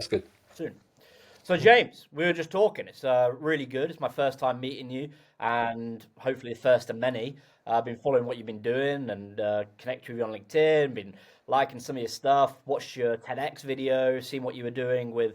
That's good. Soon. So, James, we were just talking. It's really good. It's my first time meeting you, and hopefully the first of many. I've been following what you've been doing and connected with you on LinkedIn, been liking some of your stuff, watched your TEDx video, seen what you were doing with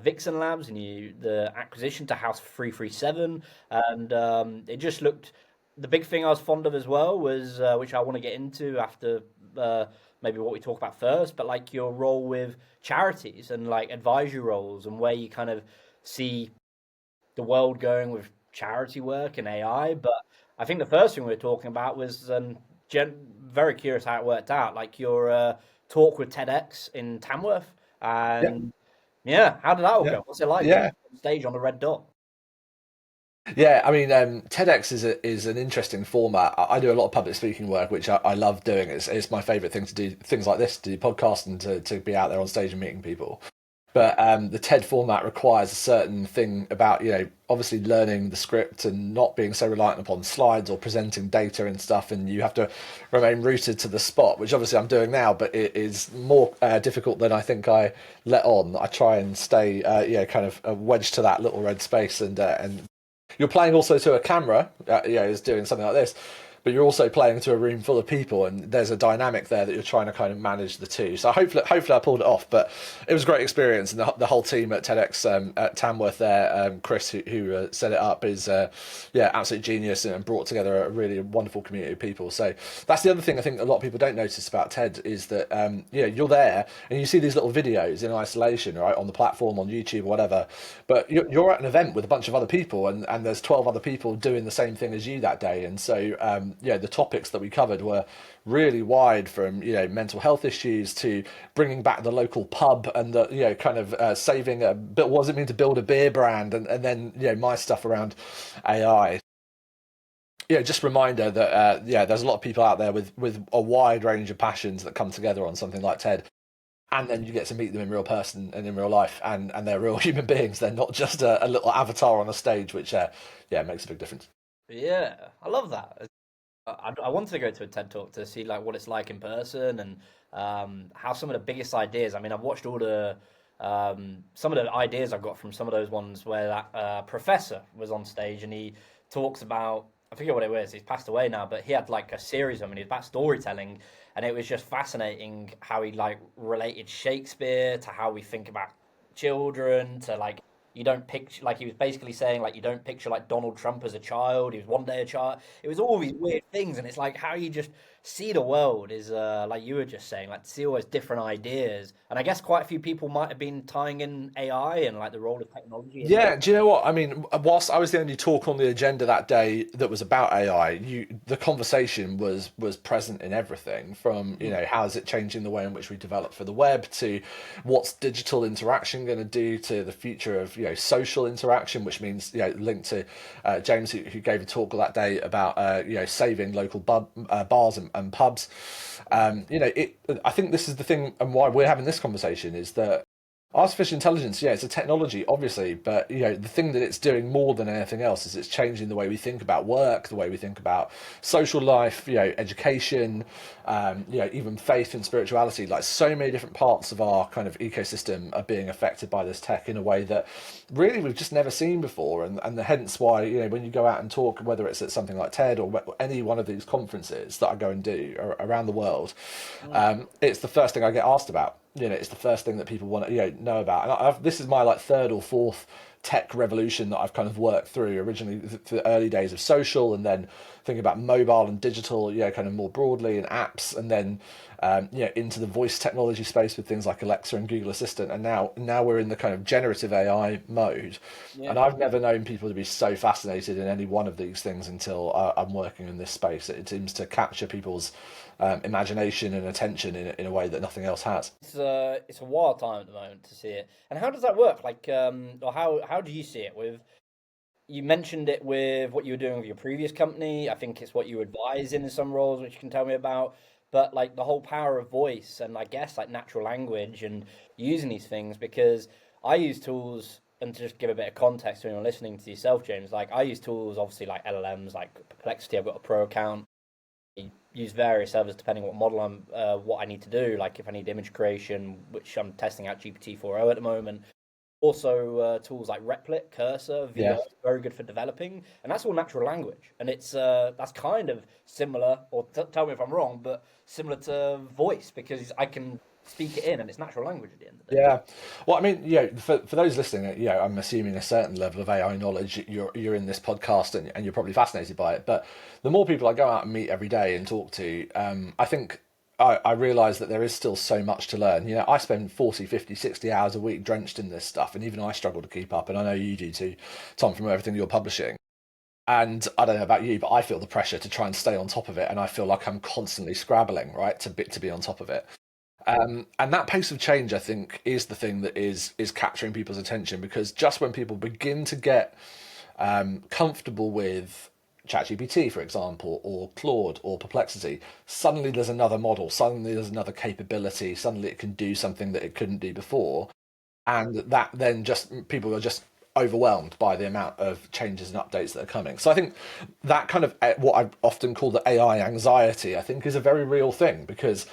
Vixen Labs and the acquisition to House 337. And it just looked, the big thing I was fond of as well was, which I want to get into after uh, maybe what we talk about first, but like your role with charities and like advisory roles and where you kind of see the world going with charity work and AI. But I think the first thing we were talking about was very curious how it worked out, like your talk with TEDx in Tamworth. Yeah, And yeah, how did that all yeah, go? What's it like being yeah. on stage on the red dot? Yeah, I mean, TEDx is an interesting format. I do a lot of public speaking work, which I love doing. It's my favorite thing to do. Things like this, to do podcasts and to be out there on stage and meeting people. But the TED format requires a certain thing about, obviously learning the script and not being so reliant upon slides or presenting data and stuff. And you have to remain rooted to the spot, which obviously I'm doing now, but it is more difficult than I think I let on. I try and stay, kind of wedged to that little red space, and you're playing also to a camera, is doing something like this, but you're also playing to a room full of people, and there's a dynamic there that you're trying to kind of manage the two. So hopefully I pulled it off, but it was a great experience, and the whole team at TEDx at Tamworth there, Chris who set it up is absolute genius and brought together a really wonderful community of people. So that's the other thing I think a lot of people don't notice about TED is that you're there and you see these little videos in isolation, right, on the platform on YouTube or whatever, but you're at an event with a bunch of other people, and there's 12 other people doing the same thing as you that day, and so the topics that we covered were really wide, from mental health issues to bringing back the local pub, and the kind of saving a bit. What does it mean to build a beer brand, and then my stuff around AI. Just reminder that there's a lot of people out there with a wide range of passions that come together on something like TED, and then you get to meet them in real person and in real life, and they're real human beings. They're not just a little avatar on a stage, which makes a big difference. Yeah, I love that. I wanted to go to a TED Talk to see like what it's like in person and how some of the biggest ideas. I mean, I've watched all the some of the ideas I got from some of those ones where that professor was on stage and he talks about, I forget what it was. He's passed away now, but he had like a series of them and he was about storytelling, and it was just fascinating how he like related Shakespeare to how we think about children to like you don't picture, like he was basically saying like you don't picture like Donald Trump as a child. He was one day a child. It was all these weird things, and it's like how you just see the world is like you were just saying, like to see all those different ideas. And I guess quite a few people might have been tying in AI and like the role of technology in. Yeah, do you know what I mean? Whilst I was the only talk on the agenda that day that was about AI, the conversation was present in everything from how is it changing the way in which we develop for the web, to what's digital interaction going to do to the future of social interaction, which means linked to James who gave a talk that day about saving local bars and pubs. I think this is the thing, and why we're having this conversation is that artificial intelligence, yeah, it's a technology, obviously, but the thing that it's doing more than anything else is it's changing the way we think about work, the way we think about social life, education, even faith and spirituality. Like so many different parts of our kind of ecosystem are being affected by this tech in a way that really we've just never seen before, and hence why when you go out and talk, whether it's at something like TED or any one of these conferences that I go and do around the world, Mm. it's the first thing I get asked about. It's the first thing that people want to know about. And this is my like third or fourth tech revolution that I've kind of worked through. Originally, the early days of social, and then thinking about mobile and digital, kind of more broadly, and apps, and then into the voice technology space with things like Alexa and Google Assistant, and now we're in the kind of generative AI mode. And Yeah. I've never known people to be so fascinated in any one of these things until I'm working in this space. It seems to capture people's imagination and attention in a way that nothing else has. It's a wild time at the moment to see it. And how does that work? Like, or how do you see it with? You mentioned it with what you were doing with your previous company. I think it's what you advise in some roles, which you can tell me about. But like the whole power of voice and I guess like natural language and using these things, because I use tools, and to just give a bit of context when you're listening to yourself, James, like I use tools obviously like LLMs, like Perplexity. I've got a pro account. use various servers depending what model what I need to do. Like if I need image creation, which I'm testing out GPT 4.0 at the moment. Also, tools like Replit, Cursor, Yeah. VO, very good for developing, and that's all natural language. And it's that's kind of similar, or tell me if I'm wrong, but similar to voice because I can speak it in, and it's natural language at the end of the day. Yeah. Well, I mean, for those listening, I'm assuming a certain level of AI knowledge. You're in this podcast and you're probably fascinated by it. But the more people I go out and meet every day and talk to, I think I realize that there is still so much to learn. I spend 40, 50, 60 hours a week drenched in this stuff, and even I struggle to keep up. And I know you do too, Tom, from everything you're publishing. And I don't know about you, but I feel the pressure to try and stay on top of it, and I feel like I'm constantly scrabbling, right, to be on top of it. And that pace of change, I think, is the thing that is capturing people's attention because just when people begin to get comfortable with ChatGPT, for example, or Claude or Perplexity, suddenly there's another model, suddenly there's another capability, suddenly it can do something that it couldn't do before, and that then just people are just overwhelmed by the amount of changes and updates that are coming. So I think that kind of what I often call the AI anxiety, I think, is a very real thing because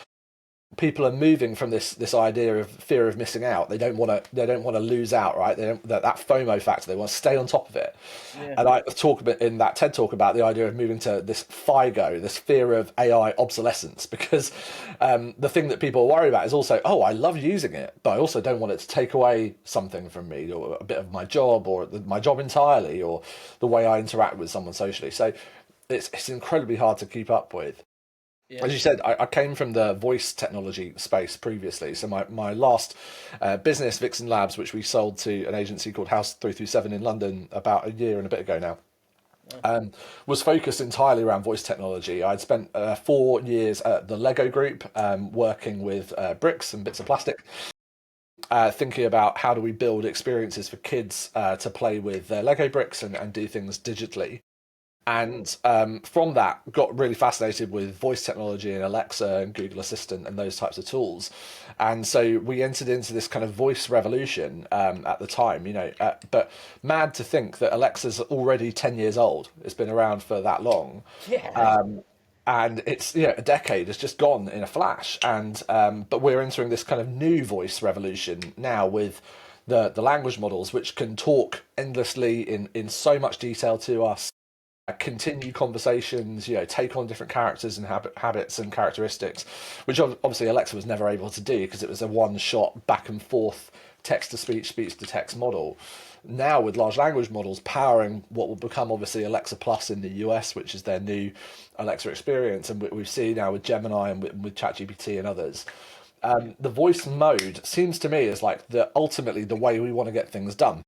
people are moving from this idea of fear of missing out. They don't want to lose out, right? They don't that FOMO factor. They want to stay on top of it. Yeah. And I talk about in that TED talk about the idea of moving to this FIGO, this fear of AI obsolescence, because the thing that people worry about is also, oh, I love using it, but I also don't want it to take away something from me, or a bit of my job, or my job entirely, or the way I interact with someone socially. So it's incredibly hard to keep up with. Yeah. As you said, I came from the voice technology space previously. So my last business, Vixen Labs, which we sold to an agency called House 337 in London about a year and a bit ago now, was focused entirely around voice technology. I'd spent 4 years at the Lego Group working with bricks and bits of plastic, thinking about how do we build experiences for kids to play with their Lego bricks and do things digitally. And from that, got really fascinated with voice technology and Alexa and Google Assistant and those types of tools. And so we entered into this kind of voice revolution at the time, but mad to think that Alexa's already 10 years old. It's been around for that long. Yeah. And it's a decade has just gone in a flash, and but we're entering this kind of new voice revolution now with the language models which can talk endlessly in so much detail to us, continue conversations, take on different characters and habits and characteristics, which obviously Alexa was never able to do because it was a one-shot back and forth text to speech, speech to text model. Now with large language models powering what will become obviously Alexa Plus in the US, which is their new Alexa experience, and we've seen now with Gemini and with ChatGPT and others. The voice mode seems to me is like ultimately the way we want to get things done.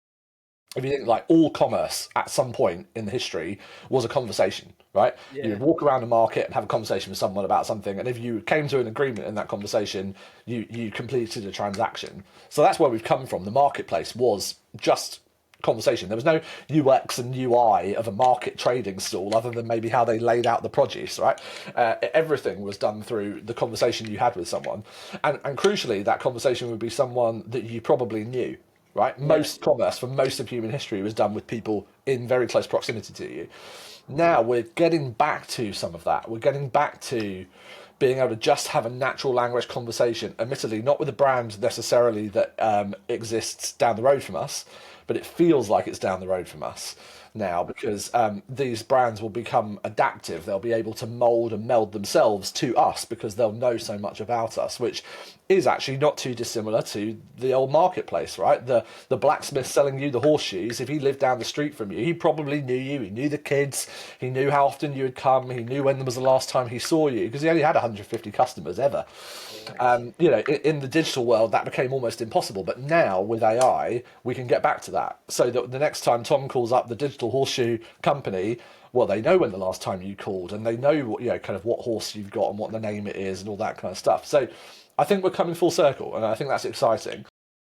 If you think like all commerce at some point in history was a conversation, right? You Yeah. would walk around a market and have a conversation with someone about something, and if you came to an agreement in that conversation, you completed a transaction. So that's where we've come from. The marketplace was just conversation. There was no UX and UI of a market trading stall other than maybe how they laid out the produce, right? Everything was done through the conversation you had with someone. And crucially, that conversation would be someone that you probably knew, right? Yeah. Most commerce for most of human history was done with people in very close proximity to you. Now we're getting back to some of that. We're getting back to being able to just have a natural language conversation, admittedly, not with a brand necessarily that exists down the road from us, but it feels like it's down the road from us now because these brands will become adaptive. They'll be able to mold and meld themselves to us because they'll know so much about us, which is actually not too dissimilar to the old marketplace, right? The blacksmith selling you the horseshoes. If he lived down the street from you, he probably knew you. He knew the kids. He knew how often you would come. He knew when was the last time he saw you because he only had 150 customers ever. In the digital world, that became almost impossible. But now with AI, we can get back to that. So that the next time Tom calls up the digital horseshoe company, well, they know when the last time you called, and they know what kind of what horse you've got and what the name it is and all that kind of stuff. So I think we're coming full circle, and I think that's exciting.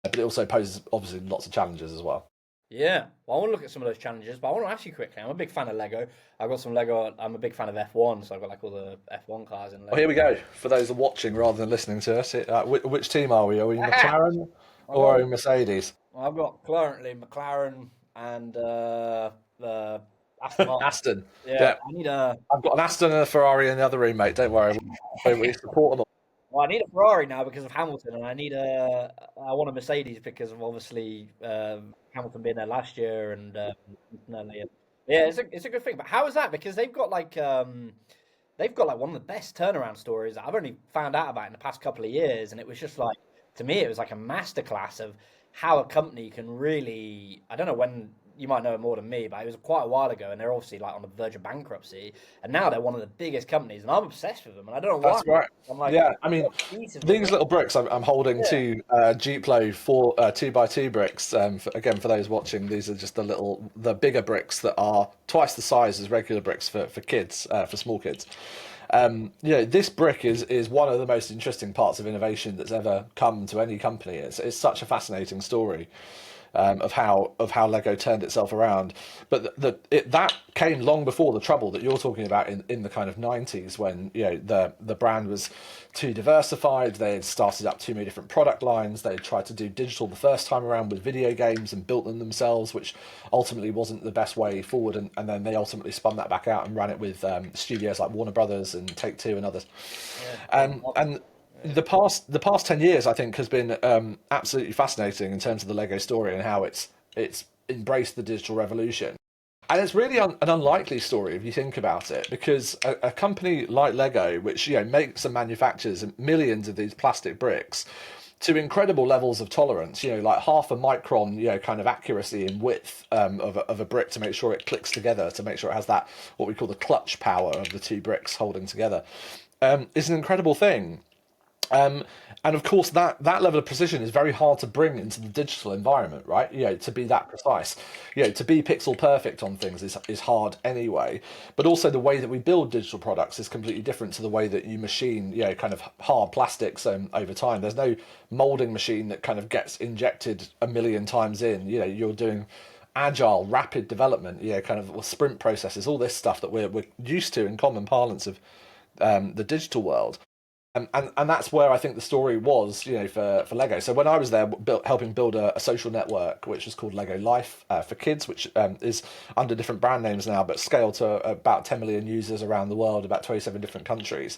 But it also poses obviously lots of challenges as well. Yeah, well, I want to look at some of those challenges, but I want to ask you quickly. I'm a big fan of Lego. I've got some Lego. I'm a big fan of F1, so I've got like all the F1 cars in Well, Lego. here we go. For those watching rather than listening to us, which team are we? Are we McLaren I've or are got, we Mercedes? I've got currently McLaren and Aston Martin. Aston. Yeah, Yeah, I need a I've got an Aston and a Ferrari in the other room, mate. Don't worry. We support them all. well, I need a Ferrari now because of Hamilton, and I want a Mercedes because of obviously Hamilton being there last year and yeah, it's a good thing. But how is that? Because they've got like one of the best turnaround stories that I've only found out about in the past couple of years, and it was just like to me it was like a masterclass of how a company can really I don't know when you might know more than me, but it was quite a while ago, and they're obviously like on the verge of bankruptcy, and now they're one of the biggest companies, and I'm obsessed with them, and I don't know why. That's right. I'm like, Yeah, I mean, what pieces of these little bricks I'm holding yeah, two Duplo 2x2 bricks. Again, for those watching, these are just the bigger bricks that are twice the size as regular bricks for kids, for small kids. This brick is one of the most interesting parts of innovation that's ever come to any company. It's such a fascinating story of how Lego turned itself around. But that came long before the trouble that you're talking about in the kind of 90s when the brand was too diversified. They had started up too many different product lines. They had tried to do digital the first time around with video games and built them themselves, which ultimately wasn't the best way forward. And then they ultimately spun that back out and ran it with studios like Warner Brothers and Take Two and others. yeah, And the past 10 years, I think, has been absolutely fascinating in terms of the Lego story and how it's embraced the digital revolution. And it's really an unlikely story if you think about it, because a company like Lego, which makes and manufactures millions of these plastic bricks to incredible levels of tolerance, like half a micron, kind of accuracy in width of a brick to make sure it clicks together, to make sure it has that what we call the clutch power of the two bricks holding together, is an incredible thing. Um, and of course, that level of precision is very hard to bring into the digital environment, right? To be that precise, to be pixel perfect on things is hard anyway. But also, the way that we build digital products is completely different to the way that you machine, kind of hard plastics over time. There's no molding machine that kind of gets injected a million times in. You're doing agile, rapid development, kind of sprint processes, all this stuff that we're used to in common parlance of the digital world. And that's where I think the story was, for Lego. So when I was there, helping build a social network, which was called Lego Life for kids, which is under different brand names now, but scaled to about 10 million users around the world, about 27 different countries.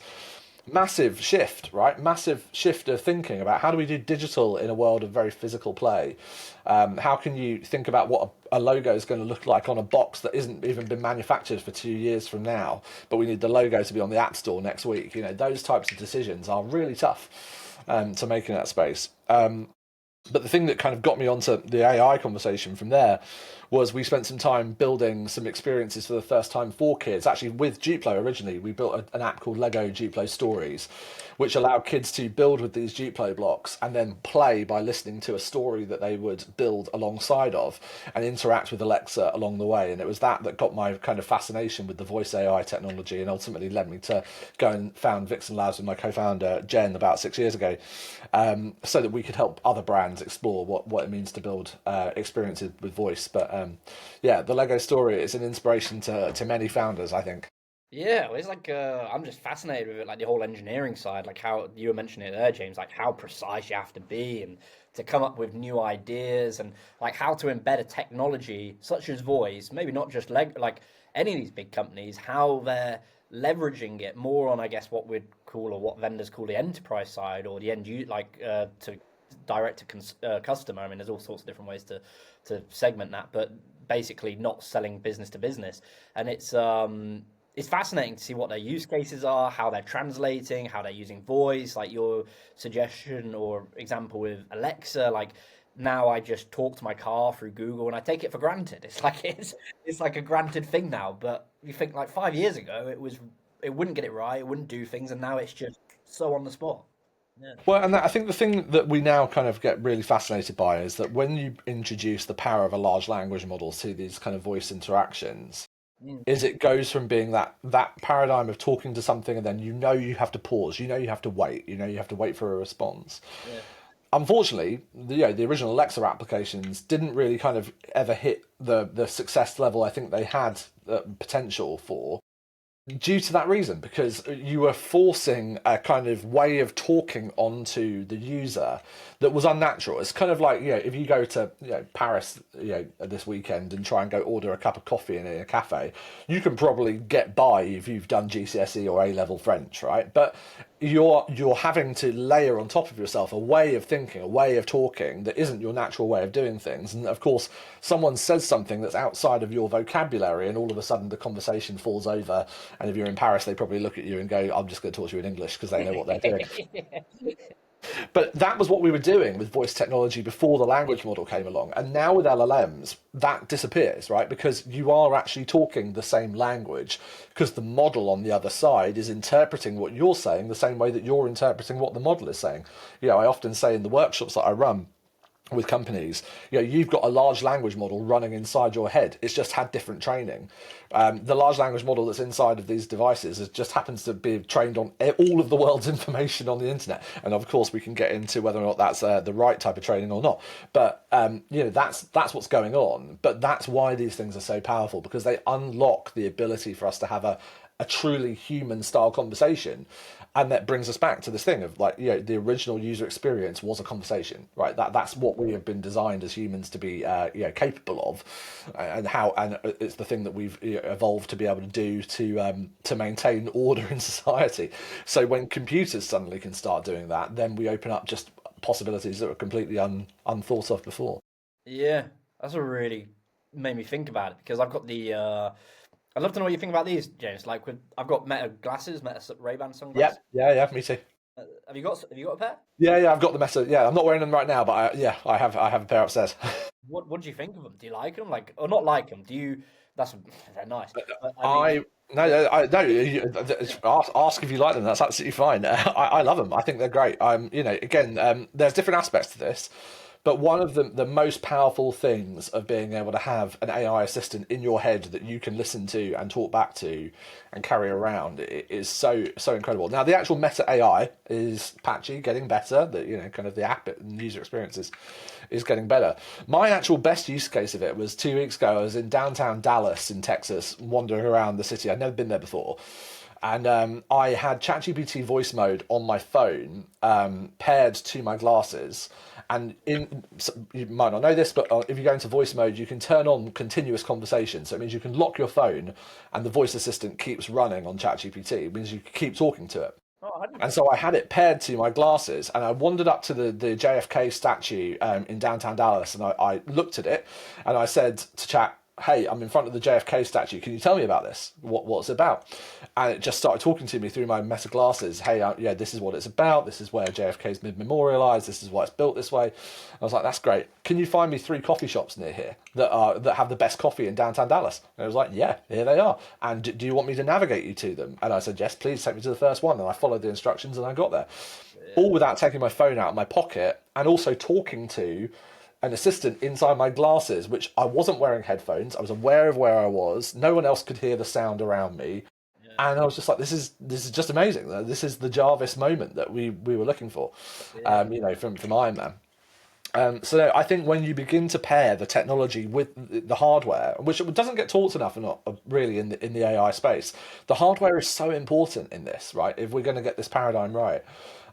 Massive shift, right? Massive shift of thinking about how do we do digital in a world of very physical play. How can you think about what a logo is going to look like on a box that isn't even been manufactured for 2 years from now, but we need the logo to be on the App Store next week? Those types of decisions are really tough to make in that space. But the thing that kind of got me onto the AI conversation from there was we spent some time building some experiences for the first time for kids. Actually, with Duplo originally, we built an app called Lego Duplo Stories, which allowed kids to build with these Duplo blocks and then play by listening to a story that they would build alongside of and interact with Alexa along the way. And it was that got my kind of fascination with the voice AI technology and ultimately led me to go and found Vixen Labs with my co-founder Jen about 6 years ago, so that we could help other brands explore what it means to build experiences with voice. But the Lego story is an inspiration to many founders, I think. yeah. Well, it's like I'm just fascinated with it, like the whole engineering side, like how you were mentioning it there, James, like how precise you have to be and to come up with new ideas and like how to embed a technology such as voice, maybe not just like any of these big companies, how they're leveraging it more on, I guess, what we'd call or what vendors call the enterprise side or the end user, like to direct to customer. I mean, there's all sorts of different ways to segment that, but basically not selling business to business. And it's fascinating to see what their use cases are, how they're translating, how they're using voice, like your suggestion or example with Alexa. Like now, I just talk to my car through Google, and I take it for granted. It's like a granted thing now. But you think like 5 years ago, it wouldn't get it right, it wouldn't do things, and now it's just so on the spot. Yeah. Well, and I think the thing that we now kind of get really fascinated by is that when you introduce the power of a large language model to these kind of voice interactions, Mm, is it goes from being that paradigm of talking to something and then you have to pause, you have to wait, you have to wait for a response. yeah. Unfortunately, the original Alexa applications didn't really kind of ever hit the success level I think they had potential for, due to that reason, because you were forcing a kind of way of talking onto the user that was unnatural. It's kind of like, if you go to Paris, this weekend and try and go order a cup of coffee in a cafe, you can probably get by if you've done GCSE or A level French, right? But you're having to layer on top of yourself a way of thinking, a way of talking that isn't your natural way of doing things. And of course, someone says something that's outside of your vocabulary, and all of a sudden the conversation falls over. And if you're in Paris, they probably look at you and go, "I'm just going to talk to you in English," because they know what they're doing. But that was what we were doing with voice technology before the language model came along. And now with LLMs, that disappears, right? Because you are actually talking the same language, because the model on the other side is interpreting what you're saying the same way that you're interpreting what the model is saying. I often say in the workshops that I run with companies, you've got a large language model running inside your head. It's just had different training. The large language model that's inside of these devices just happens to be trained on all of the world's information on the internet. And of course, we can get into whether or not that's the right type of training or not. But that's what's going on. But that's why these things are so powerful, because they unlock the ability for us to have a truly human style conversation. And that brings us back to this thing of, like, the original user experience was a conversation, right? That's what we have been designed as humans to be capable of, and it's the thing that we've evolved to be able to do to maintain order in society. So when computers suddenly can start doing that, then we open up just possibilities that were completely unthought of before. Yeah, that's what really made me think about it, because I've got I'd love to know what you think about these, James. Like, I've got Meta glasses, Meta Ray-Ban Yeah, sunglasses. yeah, me too. Have you got a pair? Yeah, I've got the message. Yeah, I'm not wearing them right now, but I have a pair upstairs. What do you think of them? Do you like them? Like, or not like them? Do you? That's they're nice. But I mean, I no. Ask if you like them. That's absolutely fine. I love them. I think they're great. Again, there's different aspects to this, but one of the most powerful things of being able to have an AI assistant in your head that you can listen to and talk back to and carry around is so incredible. Now, the actual Meta AI is patchy, getting better. That kind of the app and user experience is getting better. My actual best use case of it was 2 weeks ago. I was in downtown Dallas in Texas, wandering around the city. I'd never been there before. And I had ChatGPT voice mode on my phone, paired to my glasses. And you might not know this, but if you go into voice mode, you can turn on continuous conversation. So it means you can lock your phone, and the voice assistant keeps running on ChatGPT. It means you keep talking to it. oh, I didn't And know. so I had it paired to my glasses, and I wandered up to the JFK statue in downtown Dallas, and I looked at it, and I said to Chat, "Hey, I'm in front of the JFK statue. Can you tell me about this? What's it about?" And it just started talking to me through my Meta glasses. "Hey, this is what it's about. This is where JFK's been memorialized. This is why it's built this way." I was like, "That's great. Can you find me 3 coffee shops near here that have the best coffee in downtown Dallas?" And it was like, "Yeah, here they are. And do you want me to navigate you to them?" And I said, "Yes, please take me to the first one." And I followed the instructions, and I got there, all without taking my phone out of my pocket, and also talking to an assistant inside my glasses, which I wasn't wearing headphones. I was aware of where I was. No one else could hear the sound around me. And I was just like, this is just amazing. This is the Jarvis moment that we were looking for, Yeah. from Iron Man. So I think when you begin to pair the technology with the hardware, which doesn't get talked enough, or not really in the AI space, the hardware is so important in this, right? If we're going to get this paradigm right.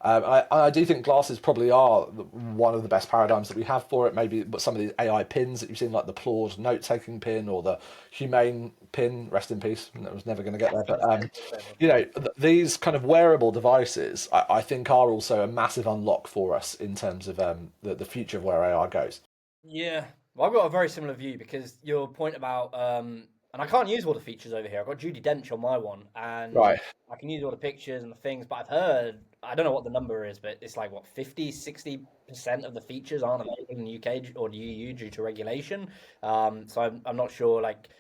I do think glasses probably are one of the best paradigms that we have for it. Maybe but some of these AI pins that you've seen, like the Claude note-taking pin or the Humane pin, rest in peace. That was never going to get there. But these kind of wearable devices, I think, are also a massive unlock for us in terms of the future of where AI goes. Yeah, well, I've got a very similar view, because your point about and I can't use all the features over here. I've got Judi Dench on my one, and Right. I can use all the pictures and the things. But I've heard, I don't know what the number is, but it's like what 50, 60% of the features aren't available in the UK or the EU due to regulation. So I'm not sure. Like,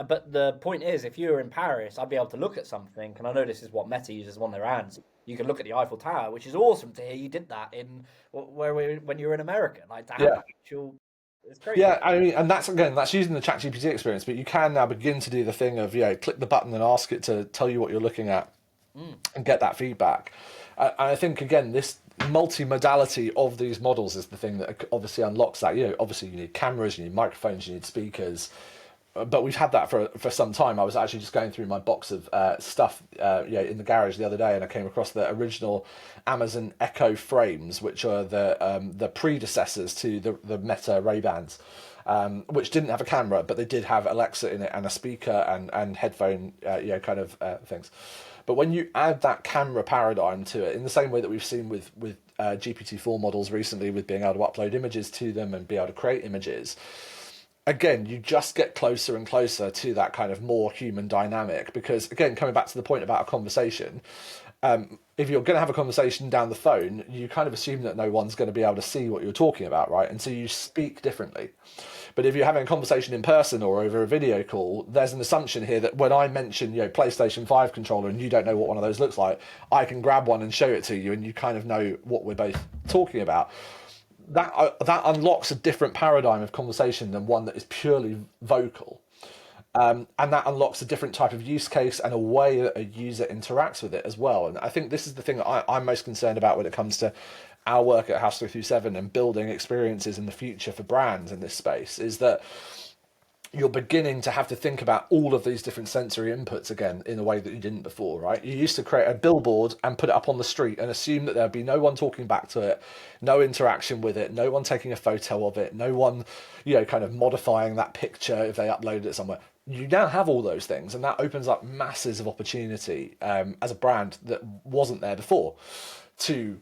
but the point is, if you were in Paris, I'd be able to look at something, and I know this is what Meta uses on their ads. You can look at the Eiffel Tower, which is awesome to hear you did that in when you were in America. Like, to have Yeah. actual, it's crazy. Yeah, I mean, and that's using the ChatGPT experience, but you can now begin to do the thing of click the button and ask it to tell you what you're looking at Mm. and get that feedback. And I think again, this multimodality of these models is the thing that obviously unlocks that. Obviously you need cameras, you need microphones, you need speakers. but we've had that for some time. I was actually just going through my box of stuff, in the garage the other day, and I came across the original Amazon Echo frames, which are the predecessors to the Meta Ray-Bans, which didn't have a camera, but they did have Alexa in it and a speaker and headphone, things. But when you add that camera paradigm to it, in the same way that we've seen with GPT-4 models recently, with being able to upload images to them and be able to create images, again, you just get closer and closer to that kind of more human dynamic. Because again, coming back to the point about a conversation, if you're going to have a conversation down the phone, you kind of assume that no one's going to be able to see what you're talking about, right? And so you speak differently. But if you're having a conversation in person or over a video call, there's an assumption here that when I mention, PlayStation 5 controller and you don't know what one of those looks like, I can grab one and show it to you, and you kind of know what we're both talking about. That unlocks a different paradigm of conversation than one that is purely vocal. And that unlocks a different type of use case and a way that a user interacts with it as well. And I think this is the thing that I'm most concerned about when it comes to our work at House 337 and building experiences in the future for brands in this space, is that you're beginning to have to think about all of these different sensory inputs again in a way that you didn't before, right? You used to create a billboard and put it up on the street and assume that there'd be no one talking back to it, no interaction with it, no one taking a photo of it, no one, kind of modifying that picture if they uploaded it somewhere. You now have all those things, and that opens up masses of opportunity as a brand that wasn't there before to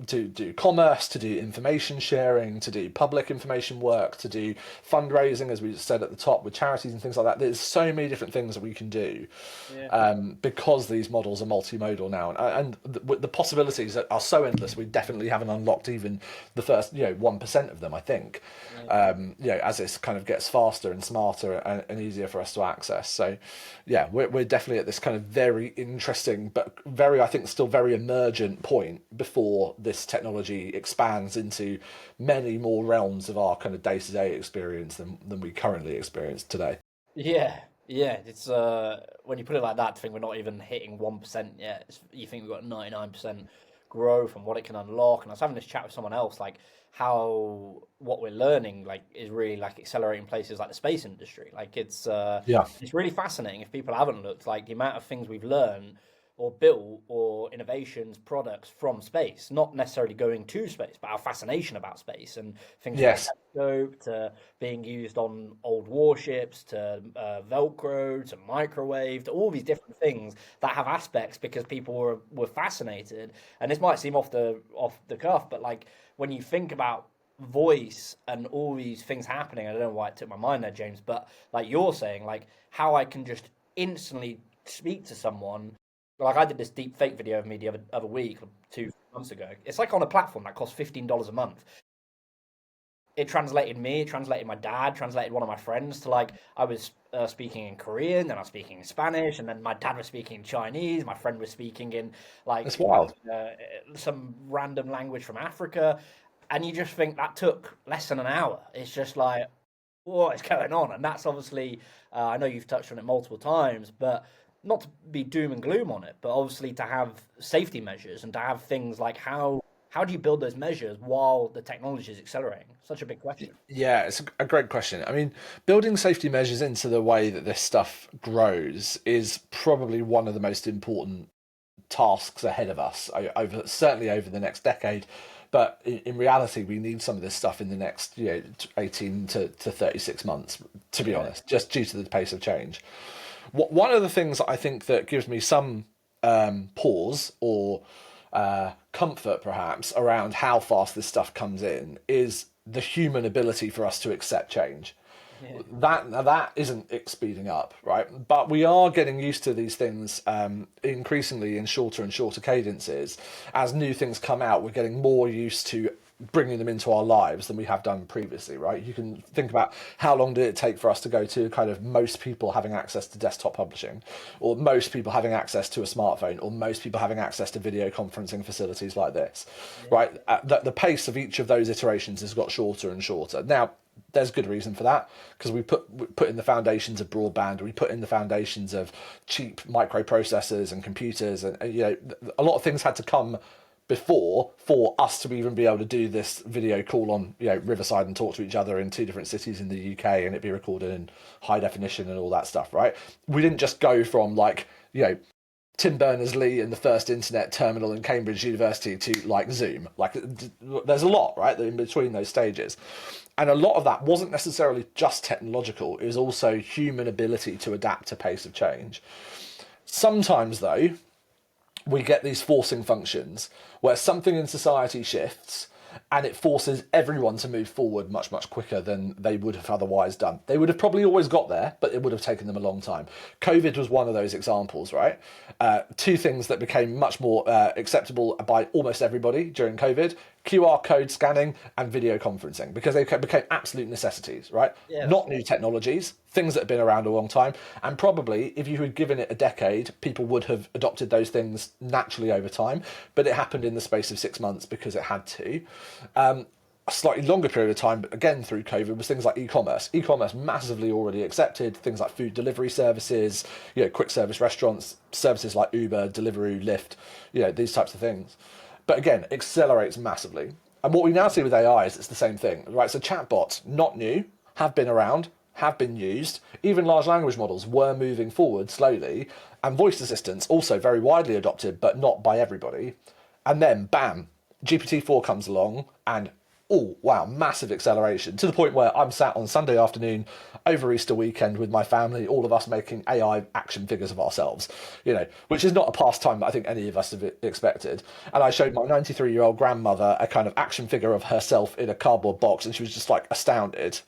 do commerce, to do information sharing, to do public information work, to do fundraising, as we said at the top, with charities and things like that. There's so many different things that we can do, because these models are multimodal now, and the possibilities are so endless. We definitely haven't unlocked even the first 1% of them, I think. As this kind of gets faster and smarter and easier for us to access. So we're definitely at this kind of very interesting but very, I think, still very emergent point before this technology expands into many more realms of our kind of day-to-day experience than we currently experience today. Yeah, yeah. It's when you put it like that, to think we're not even hitting 1% yet. You think we've got 99% growth and what it can unlock. And I was having this chat with someone else, like how what we're learning like is really like accelerating places like the space industry. Like Yeah. it's really fascinating if people haven't looked, like the amount of things we've learned or built or innovations, products from space, not necessarily going to space, but our fascination about space and things from the Yes. telescope to being used on old warships to Velcro to microwave to all these different things that have aspects because people were fascinated. And this might seem off the cuff, but like when you think about voice and all these things happening, I don't know why it took my mind there, James, but like you're saying, like how I can just instantly speak to someone. Like I did this deep fake video of me the other week, 2 months ago. It's like on a platform that costs $15 a month. It translated me, it translated my dad, translated one of my friends to, like, I was speaking in Korean, then I was speaking in Spanish, and then my dad was speaking in Chinese. My friend was speaking in It's like wild. some random language from Africa, and you just think that took less than an hour. It's just like, what is going on? And that's obviously, I know you've touched on it multiple times, but not to be doom and gloom on it, but obviously to have safety measures and to have things like how do you build those measures while the technology is accelerating? Such a big question. Yeah, it's a great question. I mean, building safety measures into the way that this stuff grows is probably one of the most important tasks ahead of us over certainly over the next decade. But in reality, we need some of this stuff in the next 18 to 36 months, to be Yeah. honest, just due to the pace of change. One of the things I think that gives me some pause or comfort, perhaps, around how fast this stuff comes in is the human ability for us to accept change. Yeah. That isn't it speeding up, right? But we are getting used to these things increasingly in shorter and shorter cadences. As new things come out, we're getting more used to bringing them into our lives than we have done previously, right? You can think about how long did it take for us to go to kind of most people having access to desktop publishing, or most people having access to a smartphone, or most people having access to video conferencing facilities like this, Yeah. right? The pace of each of those iterations has got shorter and shorter. Now, there's good reason for that because we put in the foundations of broadband, we put in the foundations of cheap microprocessors and computers, and a lot of things had to come before for us to even be able to do this video call on Riverside and talk to each other in two different cities in the UK and it be recorded in high definition and all that stuff, right? We didn't just go from like Tim Berners-Lee and the first internet terminal in Cambridge University to like Zoom. Like there's a lot, right, in between those stages. And a lot of that wasn't necessarily just technological, it was also human ability to adapt to pace of change. Sometimes though, we get these forcing functions where something in society shifts and it forces everyone to move forward much, much quicker than they would have otherwise done. They would have probably always got there, but it would have taken them a long time. COVID was one of those examples, right? Two things that became much more acceptable by almost everybody during COVID: QR code scanning and video conferencing, because they became absolute necessities, right? Yeah, Not new technologies, things that have been around a long time. And probably if you had given it a decade, people would have adopted those things naturally over time. But it happened in the space of 6 months because it had to. A slightly longer period of time, but again through COVID, was things like e-commerce. E-commerce massively already accepted, things like food delivery services, quick service restaurants, services like Uber, Deliveroo, Lyft, these types of things. But again, accelerates massively. And what we now see with AI is it's the same thing, right? So chatbots, not new, have been around, have been used. Even large language models were moving forward slowly. And voice assistants, also very widely adopted, but not by everybody. And then, bam, GPT-4 comes along and oh wow, massive acceleration to the point where I'm sat on Sunday afternoon over Easter weekend with my family, all of us making AI action figures of ourselves, which is not a pastime that I think any of us have expected. And I showed my 93-year-old grandmother a kind of action figure of herself in a cardboard box, and she was just like astounded.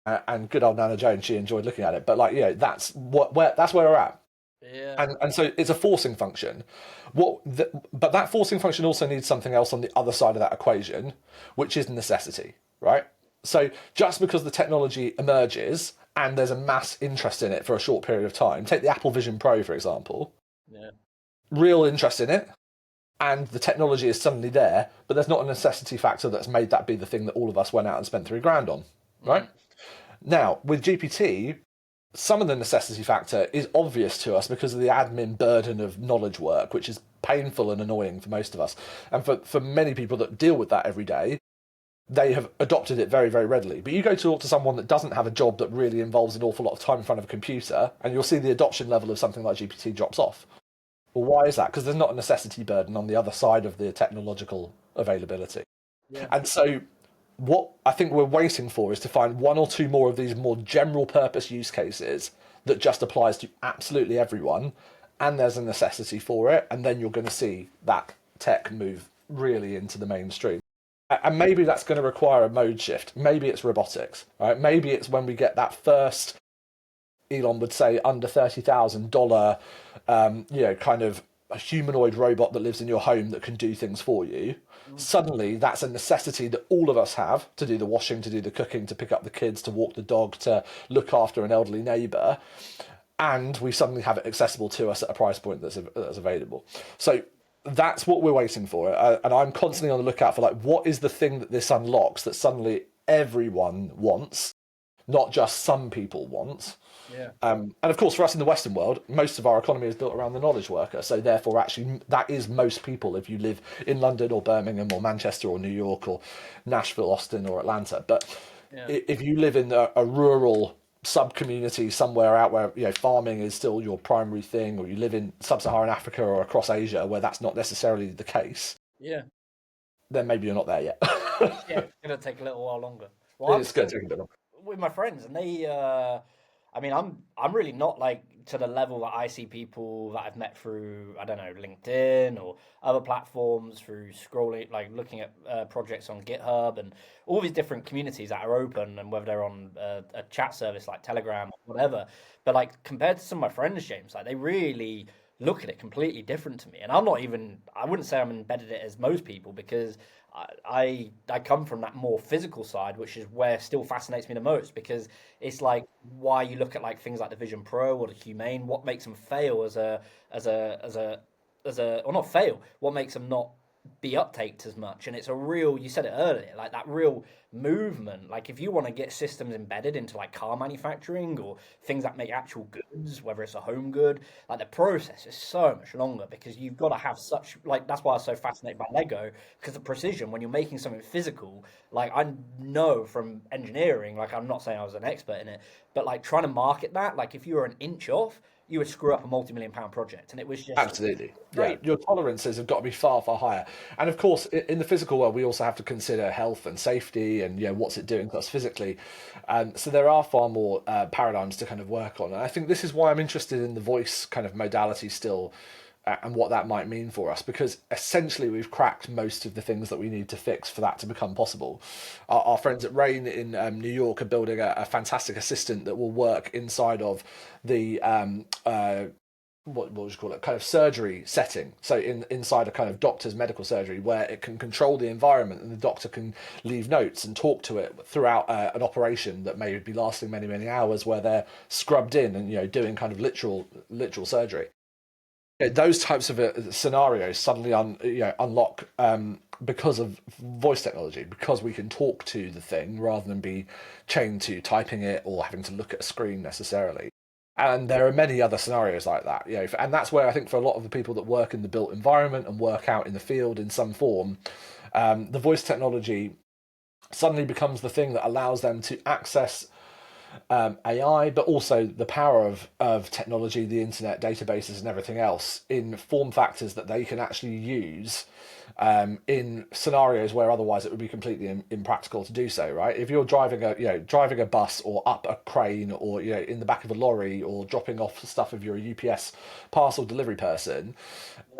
And good old Nana Joan, she enjoyed looking at it. But like, that's where we're at. yeah, And so it's a forcing function. But that forcing function also needs something else on the other side of that equation, which is necessity, right? So just because the technology emerges and there's a mass interest in it for a short period of time, take the Apple Vision Pro, for example, yeah, real interest in it, and the technology is suddenly there, but there's not a necessity factor that's made that be the thing that all of us went out and spent 3 grand on, right? Now, with GPT, some of the necessity factor is obvious to us because of the admin burden of knowledge work, which is painful and annoying for most of us. And for many people that deal with that every day, they have adopted it very, very readily. But you go to talk to someone that doesn't have a job that really involves an awful lot of time in front of a computer, and you'll see the adoption level of something like GPT drops off. Well, why is that? Because there's not a necessity burden on the other side of the technological availability. yeah, And so what I think we're waiting for is to find one or two more of these more general purpose use cases that just applies to absolutely everyone, and there's a necessity for it, and then you're going to see that tech move really into the mainstream. And maybe that's going to require a mode shift. Maybe it's robotics, right? Maybe it's when we get that first, Elon would say, under $30,000, kind of a humanoid robot that lives in your home that can do things for you. Suddenly, that's a necessity that all of us have to do the washing, to do the cooking, to pick up the kids, to walk the dog, to look after an elderly neighbour. And we suddenly have it accessible to us at a price point that's available. So that's what we're waiting for. And I'm constantly on the lookout for like, what is the thing that this unlocks that suddenly everyone wants, not just some people want. yeah, And of course, for us in the Western world, most of our economy is built around the knowledge worker. So therefore, actually, that is most people if you live in London or Birmingham or Manchester or New York or Nashville, Austin or Atlanta. But yeah, if you live in a rural sub-community somewhere out where farming is still your primary thing, or you live in sub-Saharan Africa or across Asia where that's not necessarily the case, yeah. then maybe you're not there yet. Yeah, it's gonna take a little while longer. Well, I'm It's going to still take a bit longer. with my friends, and they. I mean, I'm really not like to the level that I see people that I've met through, I don't know, LinkedIn or other platforms, through scrolling, like looking at projects on GitHub and all these different communities that are open, and whether they're on a chat service like Telegram or whatever. But like compared to some of my friends, James, like they really look at it completely different to me. And I'm not even, I wouldn't say I'm embedded in it as most people, because I come from that more physical side, which is where still fascinates me the most, because it's like why you look at like things like the Vision Pro or the Humane, what makes them fail as a or not fail, what makes them not be uptaked as much. And it's a real, you said it earlier, like that real movement. Like if you want to get systems embedded into like car manufacturing or things that make actual goods, whether it's a home good, like the process is so much longer because you've got to have such, like, that's why I was so fascinated by Lego, because the precision when you're making something physical, like I know from engineering, like I'm not saying I was an expert in it, but like trying to market that, like if you were an inch off, you would screw up a multi-million-pound project. And it was just Absolutely. Yeah, great. your tolerances have got to be far, far higher. And of course, in the physical world, we also have to consider health and safety and, what's it doing to us physically. So there are far more paradigms to kind of work on. And I think this is why I'm interested in the voice kind of modality still, and what that might mean for us, because essentially we've cracked most of the things that we need to fix for that to become possible. Our friends at Rain in New York are building a fantastic assistant that will work inside of the what would you call it, kind of surgery setting, so inside a kind of doctor's medical surgery, where it can control the environment and the doctor can leave notes and talk to it throughout an operation that may be lasting many, many hours, where they're scrubbed in and doing kind of literal surgery. Those types of scenarios suddenly unlock, because of voice technology, because we can talk to the thing rather than be chained to typing it or having to look at a screen necessarily. And there are many other scenarios like that, and that's where I think for a lot of the people that work in the built environment and work out in the field in some form, the voice technology suddenly becomes the thing that allows them to access AI, but also the power of technology, the internet, databases, and everything else in form factors that they can actually use in scenarios where otherwise it would be completely impractical to do so. Right? If you're driving a bus or up a crane or in the back of a lorry or dropping off stuff if you're a UPS parcel delivery person,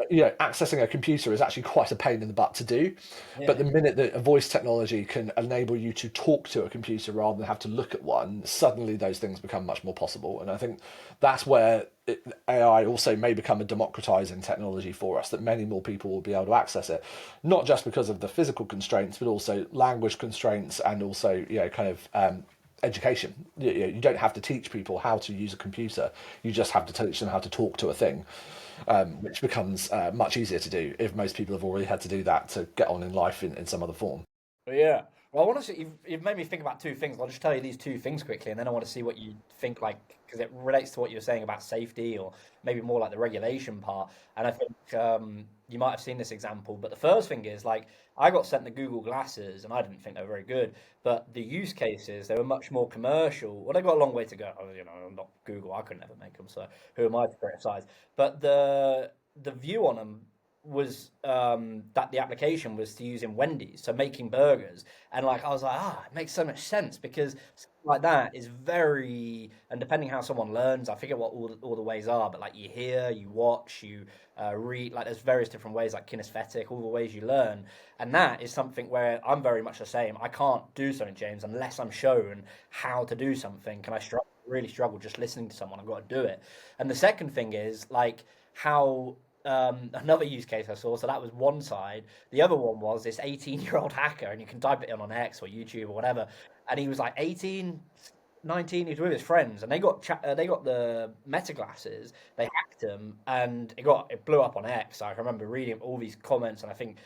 accessing a computer is actually quite a pain in the butt to do. But Yeah. the minute that a voice technology can enable you to talk to a computer rather than have to look at one, suddenly those things become much more possible. And I think that's where AI also may become a democratizing technology for us, that many more people will be able to access it, not just because of the physical constraints, but also language constraints and also, kind of education. You don't have to teach people how to use a computer. You just have to teach them how to talk to a thing, which becomes much easier to do if most people have already had to do that to get on in life in some other form. But yeah. Well, I want to see. You've made me think about two things. I'll just tell you these two things quickly, and then I want to see what you think, like, because it relates to what you were saying about safety, or maybe more like the regulation part. And I think you might have seen this example. But the first thing is, like, I got sent the Google glasses, and I didn't think they were very good. But the use cases, they were much more commercial. Well, they got a long way to go. I'm not Google. I could never make them. So who am I to criticize? But the view on them was that the application was to use in Wendy's, so making burgers, and like I was like, it makes so much sense because something like that is very, and depending how someone learns, I forget what all the ways are, but like you hear, you watch, you read, like there's various different ways, like kinesthetic, all the ways you learn, and that is something where I'm very much the same. I can't do something, James, unless I'm shown how to do something. Can I struggle? Really struggle just listening to someone. I've got to do it. And the second thing is like how another use case I saw. So that was one side. The other one was this 18-year-old hacker, and you can type it in on X or YouTube or whatever. And he was like 18, 19. He was with his friends, and they got the Meta glasses. They hacked them, and it blew up on X. I remember reading all these comments, and I think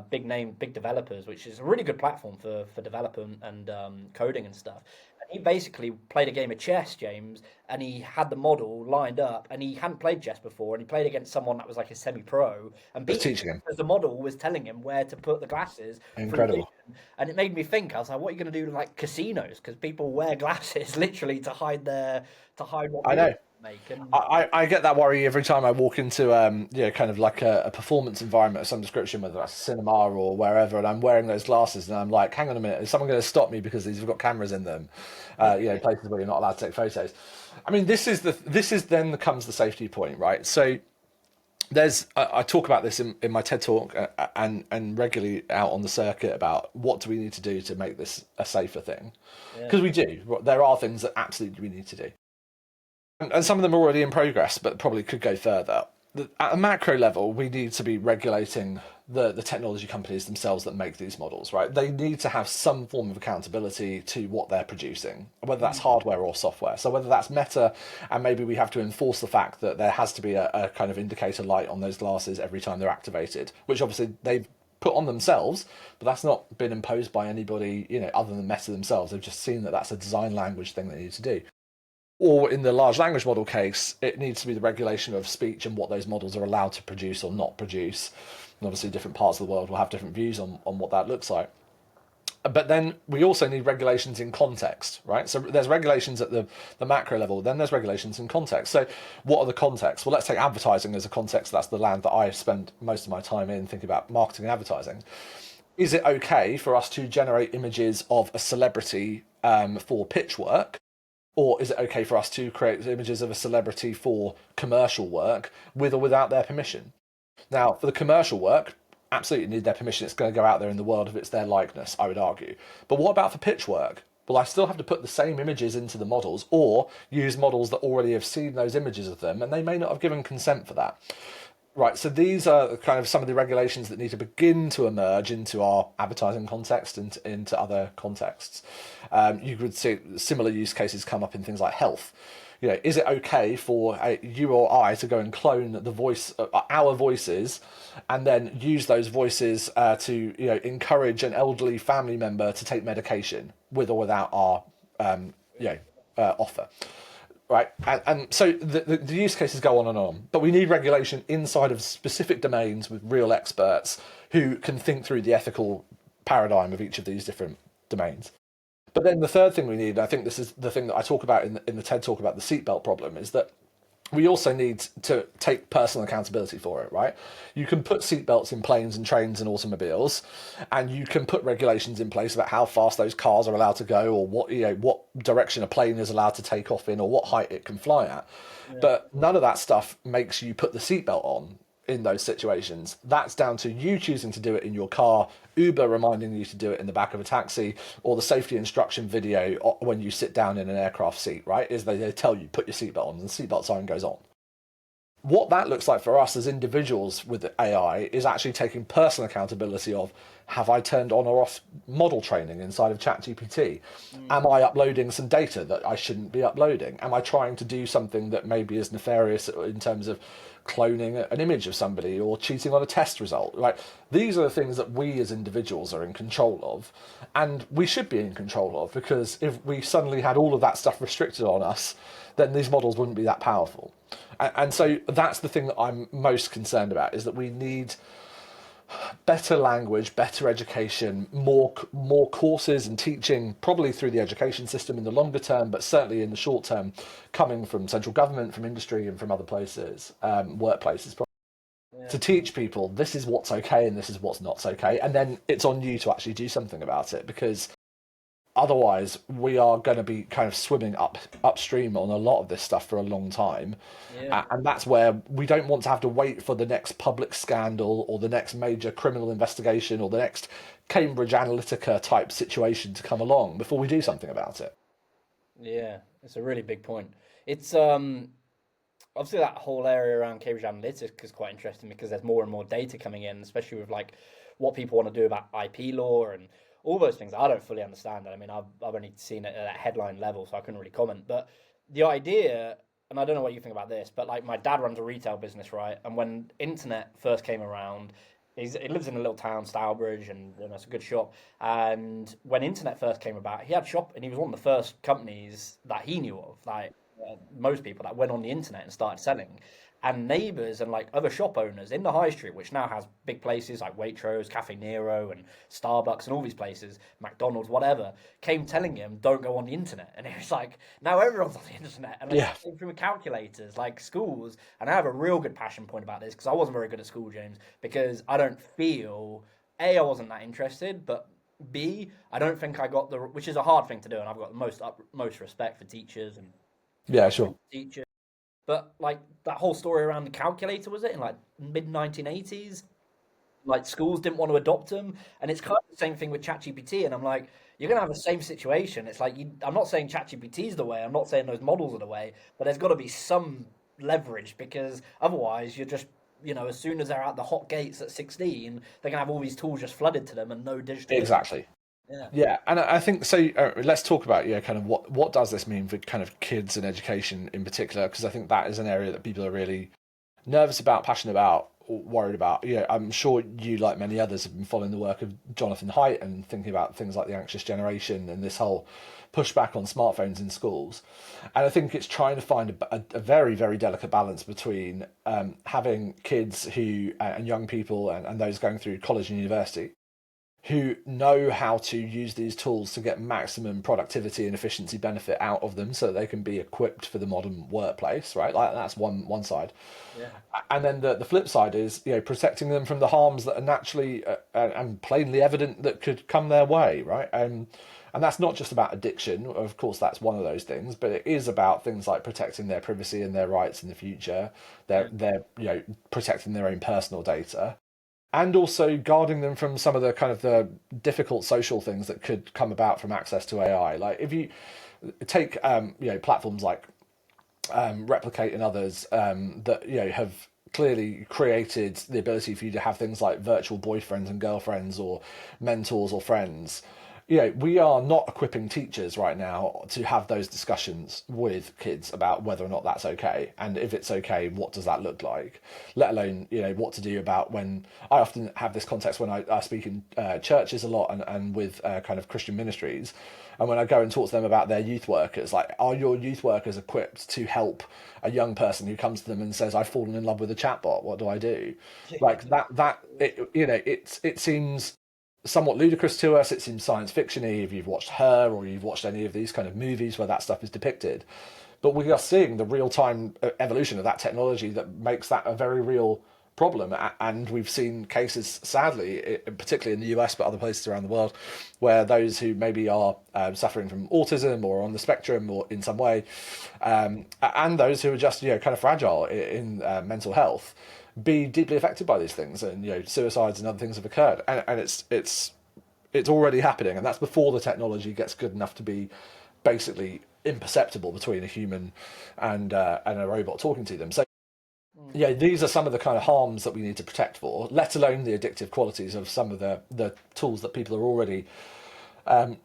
big developers, which is a really good platform for development and coding and stuff. And he basically played a game of chess, James, and he had the model lined up, and he hadn't played chess before, and he played against someone that was like a semi-pro and Just beat him teaching him. because the model was telling him where to put the glasses through Incredible. vision. And it made me think. I was like, what are you going to do like casinos? Because people wear glasses literally to hide what I moves know. they make. And I get that worry every time I walk into kind of like a performance environment of some description, whether that's a cinema or wherever, and I'm wearing those glasses, and I'm like, hang on a minute, is someone going to stop me because these have got cameras in them? Places where you're not allowed to take photos. I mean, this is then comes the safety point, right? So there's I talk about this in my TED talk, and regularly out on the circuit about what do we need to do to make this a safer thing, yeah, because we do. There are things that absolutely we need to do. And some of them are already in progress, but probably could go further. At a macro level, we need to be regulating the technology companies themselves that make these models, right? They need to have some form of accountability to what they're producing, whether that's hardware or software. So whether that's Meta, and maybe we have to enforce the fact that there has to be a kind of indicator light on those glasses every time they're activated, which obviously they've put on themselves, but that's not been imposed by anybody, other than Meta themselves. They've just seen that that's a design language thing they need to do. Or in the large language model case, it needs to be the regulation of speech and what those models are allowed to produce or not produce. And obviously, different parts of the world will have different views on what that looks like. But then we also need regulations in context, right? So there's regulations at the macro level, then there's regulations in context. So what are the contexts? Well, let's take advertising as a context. That's the land that I spend most of my time in thinking about marketing and advertising. Is it okay for us to generate images of a celebrity for pitch work? Or is it okay for us to create images of a celebrity for commercial work with or without their permission? Now, for the commercial work, absolutely need their permission. It's going to go out there in the world if it's their likeness, I would argue. But what about for pitch work? Well, I still have to put the same images into the models or use models that already have seen those images of them, and they may not have given consent for that. Right, so these are kind of some of the regulations that need to begin to emerge into our advertising context and into other contexts. You could see similar use cases come up in things like health. Is it okay for you or I to go and clone the voice, our voices, and then use those voices to encourage an elderly family member to take medication with or without our offer? Right, and so the use cases go on and on, but we need regulation inside of specific domains with real experts who can think through the ethical paradigm of each of these different domains. But then the third thing we need, and I think this is the thing that I talk about in the TED talk about the seatbelt problem, is that we also need to take personal accountability for it, right? You can put seatbelts in planes and trains and automobiles, and you can put regulations in place about how fast those cars are allowed to go, or what direction a plane is allowed to take off in, or what height it can fly at. But none of that stuff makes you put the seatbelt on in those situations. That's down to you choosing to do it in your car, Uber reminding you to do it in the back of a taxi, or the safety instruction video when you sit down in an aircraft seat, right? Is they tell you put your seatbelt on and the seatbelt sign goes on. What that looks like for us as individuals with AI is actually taking personal accountability of, have I turned on or off model training inside of ChatGPT? Am I uploading some data that I shouldn't be uploading? Am I trying to do something that maybe is nefarious in terms of cloning an image of somebody or cheating on a test result? Right? These are the things that we as individuals are in control of, and we should be in control of, because if we suddenly had all of that stuff restricted on us, then these models wouldn't be that powerful. And so that's the thing that I'm most concerned about, is that we need better language, better education, more courses and teaching, probably through the education system in the longer term, but certainly in the short term, coming from central government, from industry, and from other places, workplaces, to teach people this is what's okay and this is what's not okay, and then it's on you to actually do something about it, because otherwise we are going to be kind of swimming upstream on a lot of this stuff for a long time. Yeah. And that's where we don't want to have to wait for the next public scandal or the next major criminal investigation or the next Cambridge Analytica type situation to come along before we do something about it. Yeah, it's a really big point. It's obviously that whole area around Cambridge Analytica is quite interesting because there's more and more data coming in, especially with like what people want to do about IP law and all those things. I don't fully understand that. I mean, I've only seen it at that headline level, so I couldn't really comment. But the idea, and I don't know what you think about this, but like my dad runs a retail business, right? And when internet first came around, he lives in a little town, Stourbridge, and it's a good shop. And when internet first came about, he had shop, and he was one of the first companies that he knew of, like most people that went on the internet and started selling. And neighbours and like other shop owners in the high street, which now has big places like Waitrose, Cafe Nero, and Starbucks, and all these places, McDonald's, whatever, came telling him, "Don't go on the internet." And it was like, now everyone's on the internet, and it's Yeah, came through with calculators, like schools. And I have a real good passion point about this because I wasn't very good at school, James, because I don't feel A, I wasn't that interested, but B, I don't think I got the, which is a hard thing to do, and I've got the most respect for teachers and yeah, sure. teachers. But like that whole story around the calculator, was it in like mid 1980s? Like schools didn't want to adopt them, and it's kind of the same thing with ChatGPT. And I'm like, you're gonna have the same situation. It's like I'm not saying ChatGPT is the way. I'm not saying those models are the way, but there's got to be some leverage because otherwise you're just as soon as they're out the hot gates at 16, they're gonna have all these tools just flooded to them and no digital. Exactly. Yeah. Yeah, and I think so. Let's talk about kind of what does this mean for kind of kids and education in particular, because I think that is an area that people are really nervous about, passionate about. worried about. I'm sure you, like many others, have been following the work of Jonathan Haidt and thinking about things like the anxious generation and this whole pushback on smartphones in schools. And I think it's trying to find a very, very delicate balance between having kids who and young people and those going through college and university who know how to use these tools to get maximum productivity and efficiency benefit out of them so that they can be equipped for the modern workplace, right? Like that's one side. Yeah. And then the flip side is, protecting them from the harms that are naturally and plainly evident that could come their way, right? And that's not just about addiction. Of course, that's one of those things, but it is about things like protecting their privacy and their rights in the future. Yeah. They're protecting their own personal data, and also guarding them from some of the kind of the difficult social things that could come about from access to AI. Like if you take platforms like Replicate and others that have clearly created the ability for you to have things like virtual boyfriends and girlfriends or mentors or friends. We are not equipping teachers right now to have those discussions with kids about whether or not that's okay, and if it's okay, what does that look like? Let alone, what to do about when I often have this context when I speak in churches a lot and with kind of Christian ministries, and when I go and talk to them about their youth workers, like, are your youth workers equipped to help a young person who comes to them and says, "I've fallen in love with a chatbot. What do I do?" Like it seems somewhat ludicrous to us. It seems science fictiony if you've watched Her or you've watched any of these kind of movies where that stuff is depicted. But we are seeing the real time evolution of that technology that makes that a very real problem. And we've seen cases, sadly, particularly in the US, but other places around the world, where those who maybe are suffering from autism or on the spectrum or in some way, and those who are just kind of fragile in mental health, be deeply affected by these things, and suicides and other things have occurred, and it's already happening, and that's before the technology gets good enough to be basically imperceptible between a human and a robot talking to them. So yeah, these are some of the kind of harms that we need to protect for, let alone the addictive qualities of some of the tools that people are already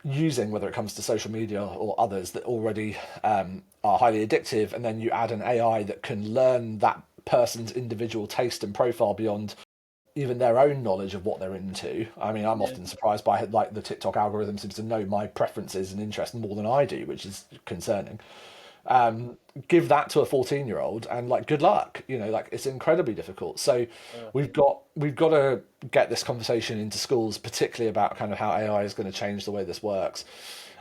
using, whether it comes to social media or others that already are highly addictive, and then you add an AI that can learn that person's individual taste and profile beyond even their own knowledge of what they're into. I mean, I'm Yeah. often surprised by like the TikTok algorithm seems to know my preferences and interests more than I do, which is concerning. Give that to a 14-year-old and like good luck, like it's incredibly difficult. So Uh, we've got to get this conversation into schools, particularly about kind of how AI is going to change the way this works,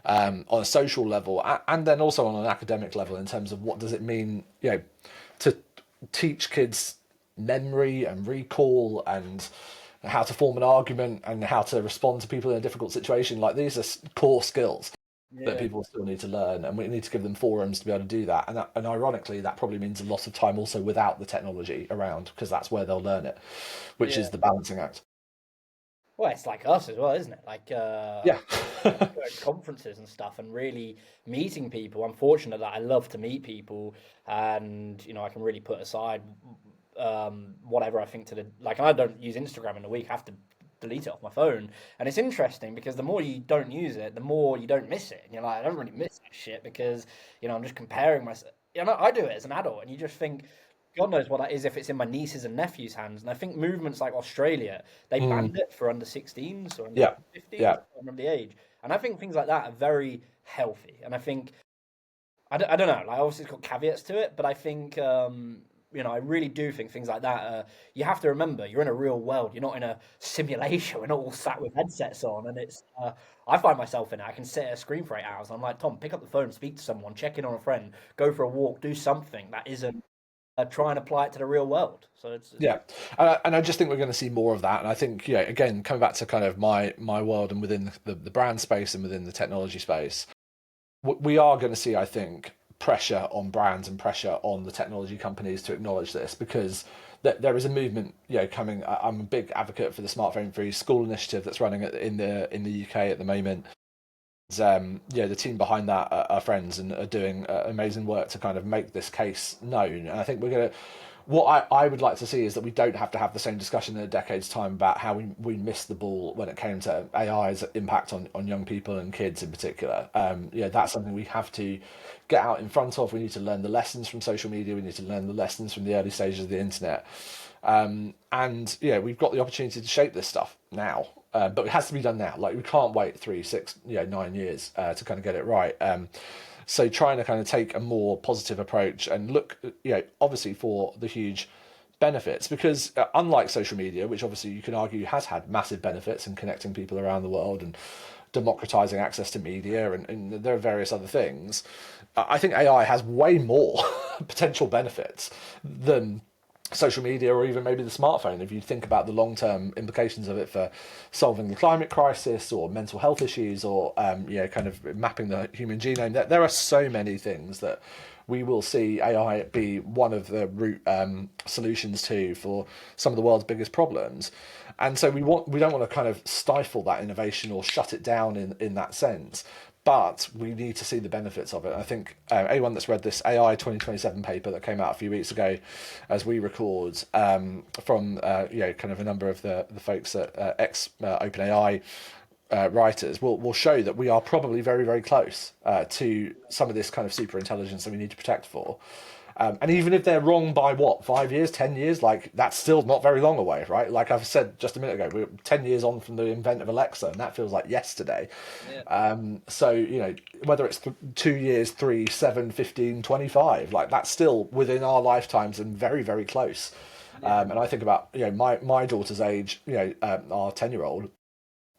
on a social level, and then also on an academic level in terms of what does it mean, to teach kids memory and recall and how to form an argument and how to respond to people in a difficult situation. Like these are core skills that yeah. people still need to learn, and we need to give them forums to be able to do that. And ironically, that probably means a lot of time also without the technology around, because that's where they'll learn it, which Yeah. is the balancing act. Well, it's like us as well, isn't it? Like Yeah. conferences and stuff, and really meeting people. I'm fortunate that I love to meet people, and I can really put aside whatever I think to the like. I don't use Instagram in a week. I have to delete it off my phone, and it's interesting because the more you don't use it, the more you don't miss it. And you're like, I don't really miss that shit because I'm just comparing myself. I do it as an adult, and you just think. God knows what that is if it's in my nieces and nephews' hands. And I think movements like Australia, they Mm, banned it for under 16s or under yeah. 15s. I Yeah. can't remember the age. And I think things like that are very healthy. And I think, I don't know, like obviously it's got caveats to it, but I think, I really do think things like that, you have to remember you're in a real world. You're not in a simulation. We're not all sat with headsets on. And I find myself in it. I can sit at a screen for 8 hours. I'm like, Tom, pick up the phone, speak to someone, check in on a friend, go for a walk, do something that isn't try and apply it to the real world. So it's Yeah, and I just think we're going to see more of that. And I think, again, coming back to kind of my world and within the brand space and within the technology space, we are going to see, I think, pressure on brands and pressure on the technology companies to acknowledge this, because there is a movement, coming. I'm a big advocate for the smartphone free school initiative that's running in the UK at the moment. The team behind that are friends and are doing amazing work to kind of make this case known. And I think what I would like to see is that we don't have to have the same discussion in a decade's time about how we missed the ball when it came to AI's impact on young people and kids in particular. That's something we have to get out in front of. We need to learn the lessons from social media. We need to learn the lessons from the early stages of the internet. And we've got the opportunity to shape this stuff now, but it has to be done now. Like we can't wait 3, 6, 9 years to kind of get it right. So trying to kind of take a more positive approach and look, obviously for the huge benefits, because unlike social media, which obviously you can argue has had massive benefits in connecting people around the world and democratizing access to media, and there are various other things, I think AI has way more potential benefits than social media or even maybe the smartphone. If you think about the long-term implications of it for solving the climate crisis or mental health issues or kind of mapping the human genome, there are so many things that we will see AI be one of the root solutions to for some of the world's biggest problems. And so we don't want to kind of stifle that innovation or shut it down in that sense, but we need to see the benefits of it. I think anyone that's read this AI 2027 paper that came out a few weeks ago, as we record, from kind of a number of the folks at ex OpenAI writers, will show that we are probably very, very close to some of this kind of super intelligence that we need to protect for. And even if they're wrong by what, 5 years, 10 years, like that's still not very long away, right? Like I've said just a minute ago, we're 10 years on from the invent of Alexa, and that feels like yesterday. Yeah. So, whether it's 2 years, 3, 7, 15, 25, like that's still within our lifetimes and very, very close. And I think about, my daughter's age, our 10-year-old,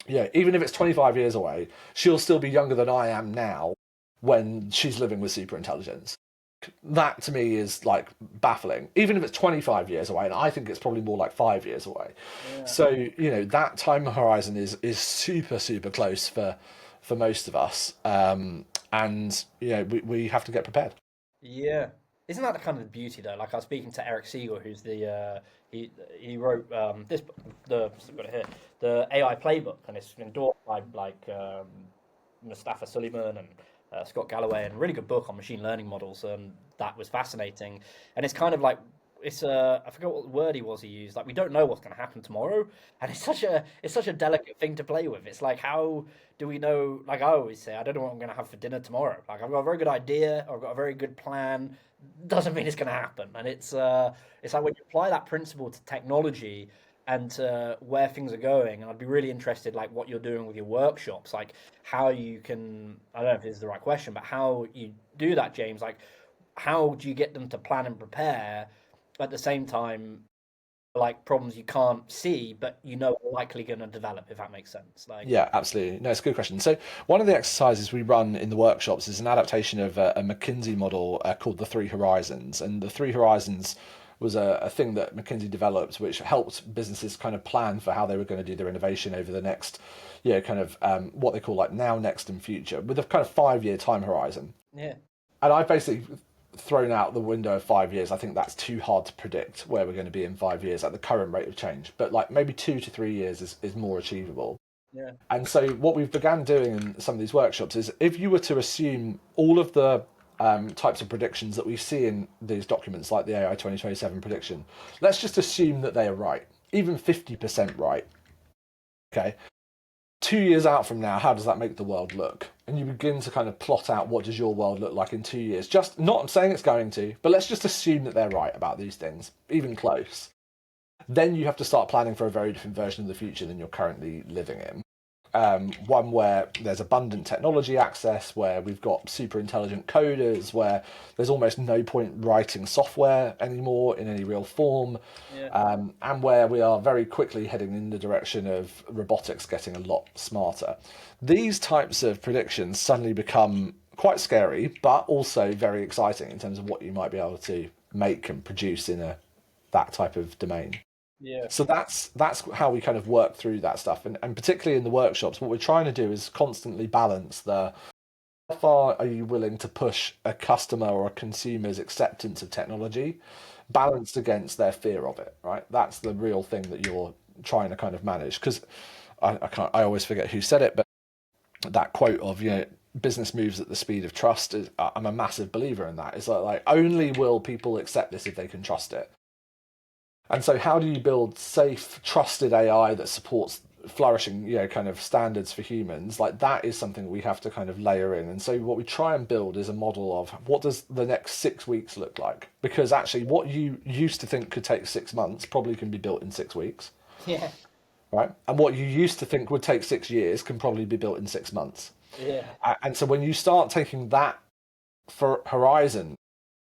even if it's 25 years away, she'll still be younger than I am now when she's living with super intelligence. That to me is like baffling, even if it's 25 years away, and I think it's probably more like 5 years away. Yeah. So that time horizon is super super close for most of us, and we have to get prepared. Yeah. Isn't that the kind of the beauty though? Like I was speaking to Eric Siegel, who's he wrote this book, I've got it here, the AI playbook, and it's endorsed by like Mustafa Suleyman and Scott Galloway, and a really good book on machine learning models, and that was fascinating. And it's kind of like it's I forgot what word he used. Like we don't know what's going to happen tomorrow, and it's such a delicate thing to play with. It's like how do we know? Like I always say, I don't know what I'm going to have for dinner tomorrow. Like I've got a very good idea, or I've got a very good plan. Doesn't mean it's going to happen. And it's like when you apply that principle to technology and to where things are going. And I'd be really interested, like what you're doing with your workshops, like how you can. I don't know if this is the right question, but how you do that, James. Like how do you get them to plan and prepare at the same time, like problems you can't see, but are likely going to develop, if that makes sense. Like, Yeah, absolutely. No, it's a good question. So one of the exercises we run in the workshops is an adaptation of a McKinsey model called the Three Horizons. And the Three Horizons was a thing that McKinsey developed, which helped businesses kind of plan for how they were going to do their innovation over the next, kind of what they call like now, next, and future, with a kind of 5-year time horizon. yeah, And I basically thrown out the window of 5 years. I think that's too hard to predict where we're going to be in 5 years at the current rate of change. But like maybe 2 to 3 years is more achievable. yeah, And so what we've began doing in some of these workshops is if you were to assume all of the types of predictions that we see in these documents, like the AI 2027 prediction, let's just assume that they are right, even 50% right. Okay. 2 years out from now, how does that make the world look? And you begin to kind of plot out what does your world look like in 2 years. Just not saying it's going to, but let's just assume that they're right about these things, even close. Then you have to start planning for a very different version of the future than you're currently living in. One where there's abundant technology access, where we've got super intelligent coders, where there's almost no point writing software anymore in any real form, yeah, and where we are very quickly heading in the direction of robotics getting a lot smarter. These types of predictions suddenly become quite scary, but also very exciting in terms of what you might be able to make and produce in that type of domain. yeah, So that's how we kind of work through that stuff, and particularly in the workshops, what we're trying to do is constantly balance the how far are you willing to push a customer or a consumer's acceptance of technology, balanced against their fear of it, right? That's the real thing that you're trying to kind of manage. Because I always forget who said it, but that quote of business moves at the speed of trust is, I'm a massive believer in that. It's like only will people accept this if they can trust it. And so, how do you build safe, trusted AI that supports flourishing, kind of standards for humans? Like that is something we have to kind of layer in. And so, what we try and build is a model of what does the next 6 weeks look like? Because actually, what you used to think could take 6 months probably can be built in 6 weeks, Yeah, right? And what you used to think would take 6 years can probably be built in 6 months. yeah, And so, when you start taking that for horizon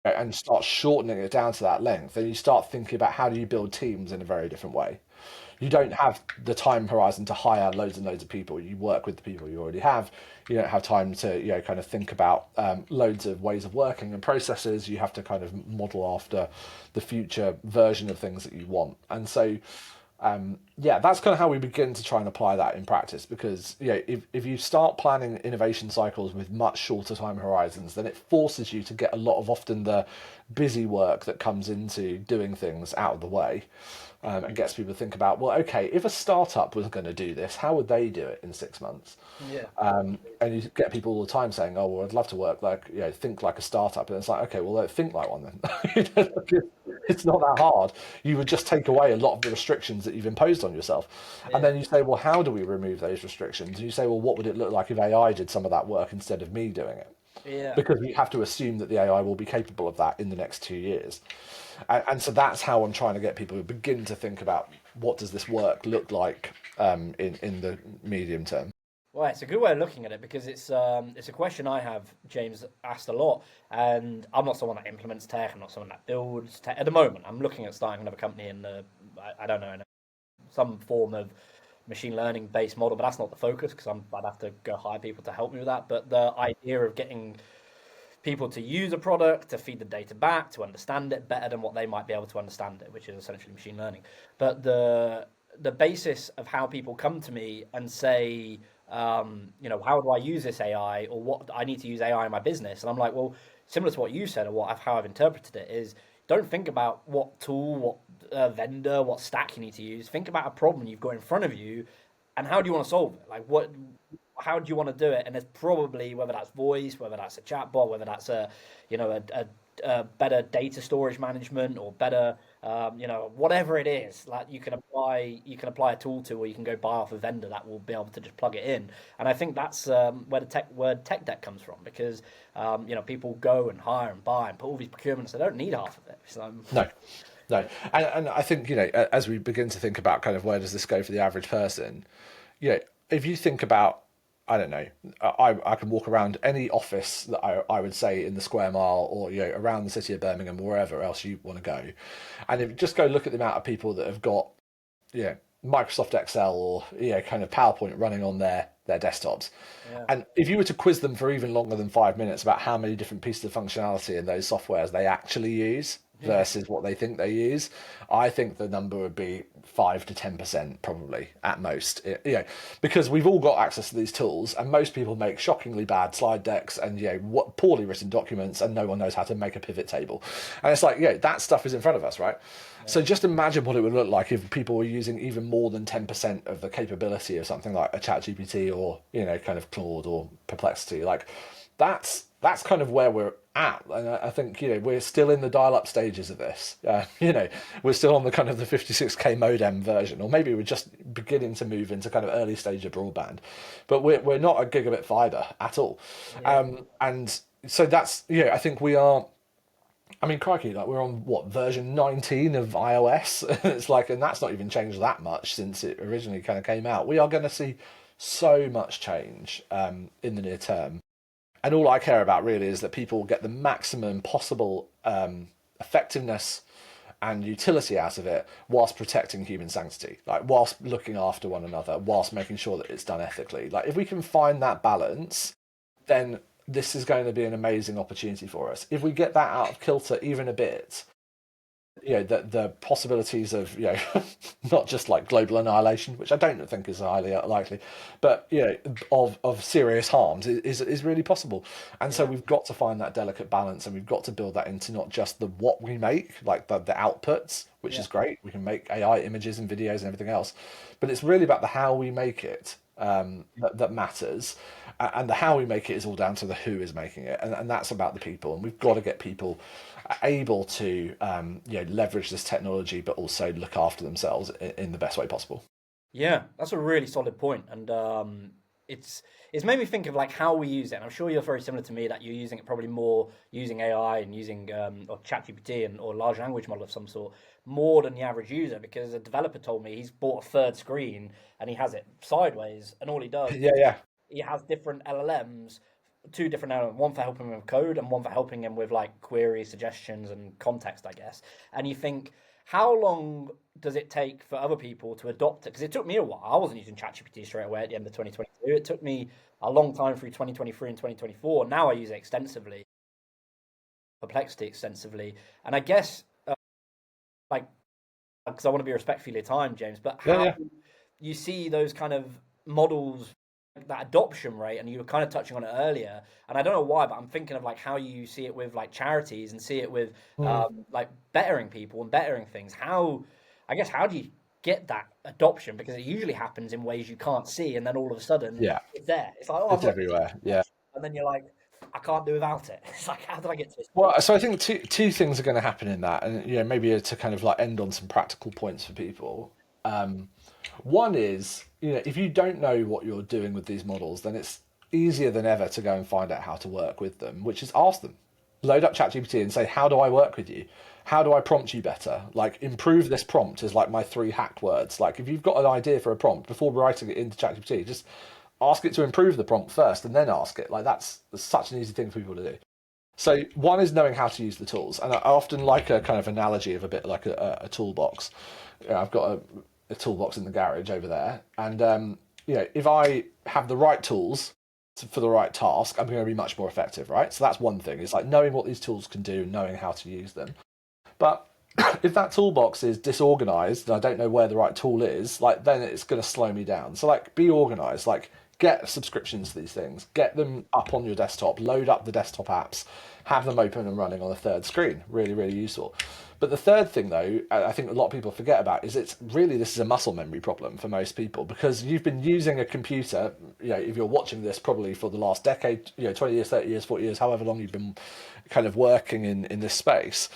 and start shortening it down to that length, then you start thinking about how do you build teams in a very different way. You don't have the time horizon to hire loads and loads of people. You work with the people you already have. You don't have time to, kind of think about loads of ways of working and processes. You have to kind of model after the future version of things that you want. And so, yeah, that's kind of how we begin to try and apply that in practice. Because if you start planning innovation cycles with much shorter time horizons, then it forces you to get a lot of often the busy work that comes into doing things out of the way, and gets people to think about, well, okay, if a startup was going to do this, how would they do it in 6 months? yeah, And you get people all the time saying, "Oh, well, I'd love to work like, think like a startup." And it's like, okay, well, don't think like one then. It's not that hard. You would just take away a lot of the restrictions that you've imposed on yourself, and yeah, then you say, "Well, how do we remove those restrictions?" And you say, "Well, what would it look like if AI did some of that work instead of me doing it?" yeah. Because we have to assume that the AI will be capable of that in the next 2 years. And so that's how I'm trying to get people to begin to think about what does this work look like in the medium term. Well, it's a good way of looking at it because it's a question I have James asked a lot, and I'm not someone that implements tech. I'm not someone that builds tech at the moment. I'm looking at starting another company in the I don't know, in some form of machine learning based model, but that's not the focus because I'd have to go hire people to help me with that. But the idea of getting people to use a product, to feed the data back, to understand it better than what they might be able to understand it, which is essentially machine learning. But the basis of how people come to me and say, how do I use this AI, or what I need to use AI in my business, and I'm like, well, similar to what you said, or how I've interpreted it is, don't think about what tool, what vendor, what stack you need to use. Think about a problem you've got in front of you, and how do you want to solve it? Like, how do you want to do it? And it's probably whether that's voice, whether that's a chatbot, whether that's a better data storage management or better, whatever it is. Like you can apply a tool to, or you can go buy off a vendor that will be able to just plug it in. And I think that's where the word tech debt comes from, because people go and hire and buy and put all these procurements. They don't need half of it. So No, no. And I think, as we begin to think about kind of where does this go for the average person, if you think about, I don't know, I can walk around any office that I would say in the square mile, or around the city of Birmingham, or wherever else you want to go, and if you just go look at the amount of people that have got Microsoft Excel or kind of PowerPoint running on their desktops. yeah, And if you were to quiz them for even longer than 5 minutes about how many different pieces of functionality in those softwares they actually use yeah, versus what they think they use, I think the number would be 5 to 10% probably at most. Because we've all got access to these tools, and most people make shockingly bad slide decks and what poorly written documents, and no one knows how to make a pivot table. And it's like that stuff is in front of us, right? So yeah, just imagine what it would look like if people were using even more than 10% of the capability of something like a Chat GPT, or kind of Claude or Perplexity. Like that's kind of where we're at, and I think we're still in the dial-up stages of this. We're still on the kind of the 56K modem version, or maybe we're just beginning to move into kind of early stage of broadband, but we're not a gigabit fiber at all. yeah, And so that's I think we are. I mean, crikey, like we're on what, version 19 of iOS? It's like, and that's not even changed that much since it originally kind of came out. We are going to see so much change in the near term. And all I care about really is that people get the maximum possible effectiveness and utility out of it, whilst protecting human sanctity, like whilst looking after one another, whilst making sure that it's done ethically. Like if we can find that balance, then this is going to be an amazing opportunity for us. If we get that out of kilter even a bit, the possibilities of not just like global annihilation, which I don't think is highly likely, but of serious harms is really possible. And so yeah, we've got to find that delicate balance, and we've got to build that into not just the what we make, like the outputs, which yeah, is great. We can make AI images and videos and everything else, but it's really about the how we make it. that matters, and the how we make it is all down to the who is making it, and that's about the people, and we've got to get people able to leverage this technology, but also look after themselves in the best way possible. Yeah, that's a really solid point, and it's it's made me think of like how we use it. And I'm sure you're very similar to me that you're using it probably more using AI and using or ChatGPT and or large language model of some sort more than the average user. Because a developer told me he's bought a third screen and he has it sideways, and all he does Yeah, yeah, he has different LLMs, two different LLMs, one for helping him with code and one for helping him with like query suggestions and context, I guess. And you think, how long does it take for other people to adopt it? Because it took me a while. I wasn't using ChatGPT straight away at the end of 2022. It took me a long time through 2023 and 2024. Now I use it extensively, Perplexity extensively, and I guess like because I want to be respectful of your time, James, but yeah, how yeah. you see those kind of models, that adoption rate, and you were kind of touching on it earlier, and I don't know why, but I'm thinking of like how you see it with like charities and see it with Mm. like bettering people and bettering things. How, I guess, how do you get that adoption? Because it usually happens in ways you can't see, and then all of a sudden Yeah, it's there. It's like, oh, I've it's got this everywhere. Yeah. option, and then you're like, I can't do without it. It's like, how did I get to this point? Well, so I think two things are going to happen in that, and maybe to kind of like end on some practical points for people. Um, One is, if you don't know what you're doing with these models, then it's easier than ever to go and find out how to work with them, which is ask them. Load up ChatGPT and say, how do I work with you? How do I prompt you better? Like, improve this prompt is like my three hacked words. Like, if you've got an idea for a prompt, before writing it into ChatGPT, just ask it to improve the prompt first and then ask it. Like, that's such an easy thing for people to do. So one is knowing how to use the tools, and I often like a kind of analogy of a bit like a toolbox. I've got a toolbox in the garage over there, and if I have the right tools for the right task, I'm going to be much more effective, right? So that's one thing. It's like knowing what these tools can do, knowing how to use them. But if that toolbox is disorganized and I don't know where the right tool is, like then it's going to slow me down. So like be organized, like get subscriptions to these things, get them up on your desktop, load up the desktop apps, have them open and running on a third screen. Really, really useful. But the third thing, though, I think a lot of people forget about is it's really this is a muscle memory problem for most people because you've been using a computer. If you're watching this, probably for the last decade, 20 years, 30 years, 40 years, however long you've been kind of working in this space,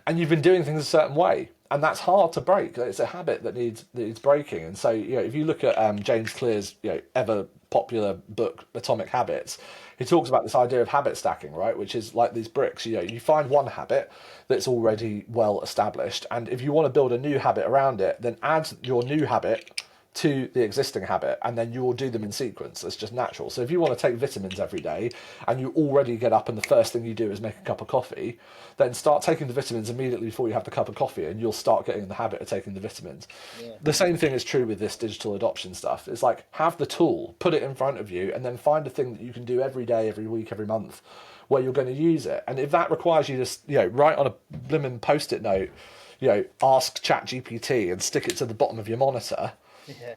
and you've been doing things a certain way, and that's hard to break. It's a habit that needs breaking. And so, if you look at James Clear's ever popular book Atomic Habits, he talks about this idea of habit stacking, right? Which is like these bricks. You find one habit that's already well established, and if you want to build a new habit around it, then add your new habit to the existing habit, and then you will do them in sequence. It's just natural. So if you want to take vitamins every day and you already get up and the first thing you do is make a cup of coffee, then start taking the vitamins immediately before you have the cup of coffee, and you'll start getting in the habit of taking the vitamins. Yeah, The same thing is true with this digital adoption stuff. It's like have the tool, put it in front of you, and then find a thing that you can do every day, every week, every month where you're going to use it. And if that requires you to write on a blimmin' post-it note, ask ChatGPT and stick it to the bottom of your monitor, yeah,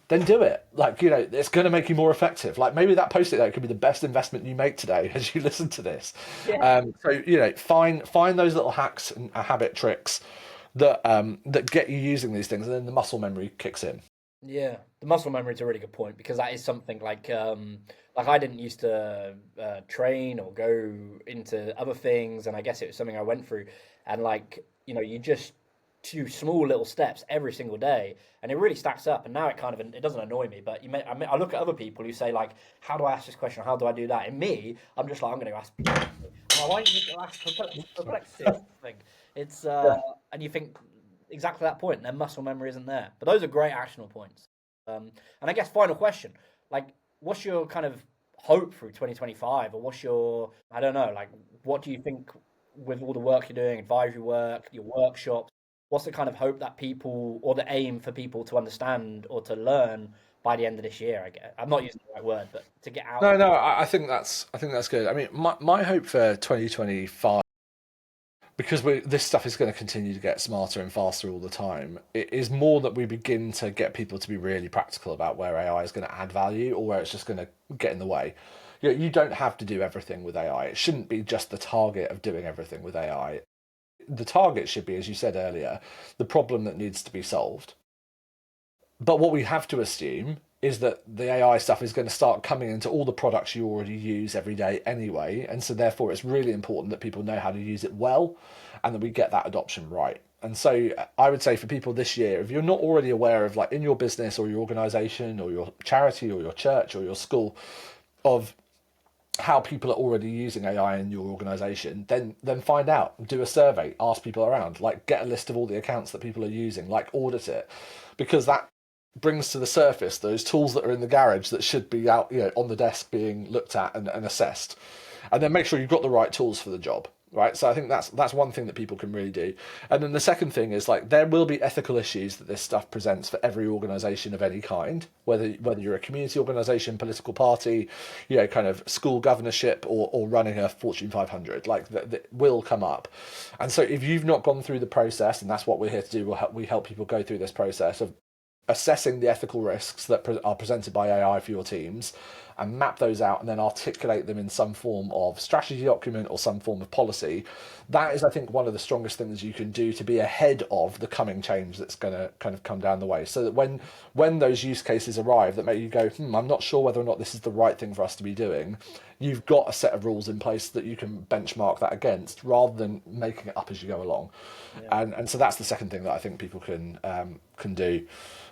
then do it. Like, it's going to make you more effective. Like, maybe that post-it note could be the best investment you make today as you listen to this. yeah. So, find those little hacks and habit tricks that get you using these things, and then the muscle memory kicks in. Yeah, the muscle memory is a really good point because that is something like I didn't used to train or go into other things, and I guess it was something I went through, and like you just do small little steps every single day, and it really stacks up. And now it kind of it doesn't annoy me, but I look at other people who say like, how do I ask this question? How do I do that? And me, I'm just like, I'm going to ask. I'm like, why don't you just ask Sorry. perplexity or something? It's and you think exactly that point, their muscle memory isn't there. But those are great actionable points. And I guess final question, like, what's your kind of hope through 2025, or what's your, I don't know, like, what do you think with all the work you're doing, advisory work, your workshops, what's the kind of hope that people, or the aim for people to understand or to learn by the end of this year? I guess I'm not using the right word, but to get out No, of. no, I think that's good. I mean, my hope for 2025, because this stuff is going to continue to get smarter and faster all the time, it is more that we begin to get people to be really practical about where AI is going to add value or where it's just going to get in the way. You don't have to do everything with AI. It shouldn't be just the target of doing everything with AI. The target should be, as you said earlier, the problem that needs to be solved. But what we have to assume is that the AI stuff is going to start coming into all the products you already use every day anyway. And so therefore it's really important that people know how to use it well and that we get that adoption right. And so I would say for people this year, if you're not already aware of, like, in your business or your organization or your charity or your church or your school, of how people are already using AI in your organization, then find out, do a survey, ask people around, like get a list of all the accounts that people are using, like audit it, because that brings to the surface those tools that are in the garage that should be out, on the desk being looked at and assessed, and then make sure you've got the right tools for the job. Right, so I think that's one thing that people can really do, and then the second thing is, like, there will be ethical issues that this stuff presents for every organisation of any kind, whether you're a community organisation, political party, kind of school governorship, or running a Fortune 500, like that will come up, and so if you've not gone through the process, and that's what we're here to do, we help people go through this process of assessing the ethical risks that are presented by AI for your teams, and map those out and then articulate them in some form of strategy document or some form of policy. That is, I think, one of the strongest things you can do to be ahead of the coming change that's going to kind of come down the way. So that when those use cases arrive that make you go, I'm not sure whether or not this is the right thing for us to be doing, you've got a set of rules in place that you can benchmark that against, rather than making it up as you go along. Yeah. And so that's the second thing that I think people can do,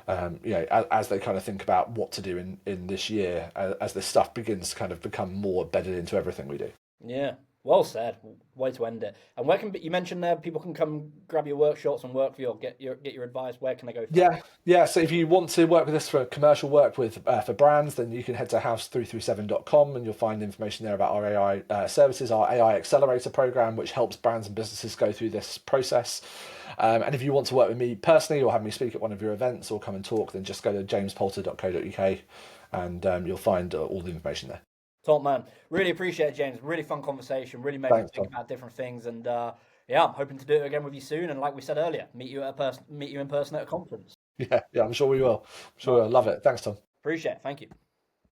as they kind of think about what to do in this year, as this stuff begins to kind of become more embedded into everything we do. Yeah, well said. Way to end it. And where can you mentioned there people can come grab your workshops and work for you, or get your advice. Where can they go for that? Yeah. So if you want to work with us for commercial work with for brands, then you can head to house337.com and you'll find information there about our AI services, our AI Accelerator program, which helps brands and businesses go through this process. And if you want to work with me personally or have me speak at one of your events or come and talk, then just go to jamesporter.co.uk and you'll find all the information there. Top man. Really appreciate it, James. Really fun conversation. Really made me Thanks, think Tom. about different things. And yeah, I'm hoping to do it again with you soon. And like we said earlier, meet you in person at a conference. Yeah, I'm sure we will. I'm sure Nice. we'll love it. Thanks, Tom. Appreciate it. Thank you.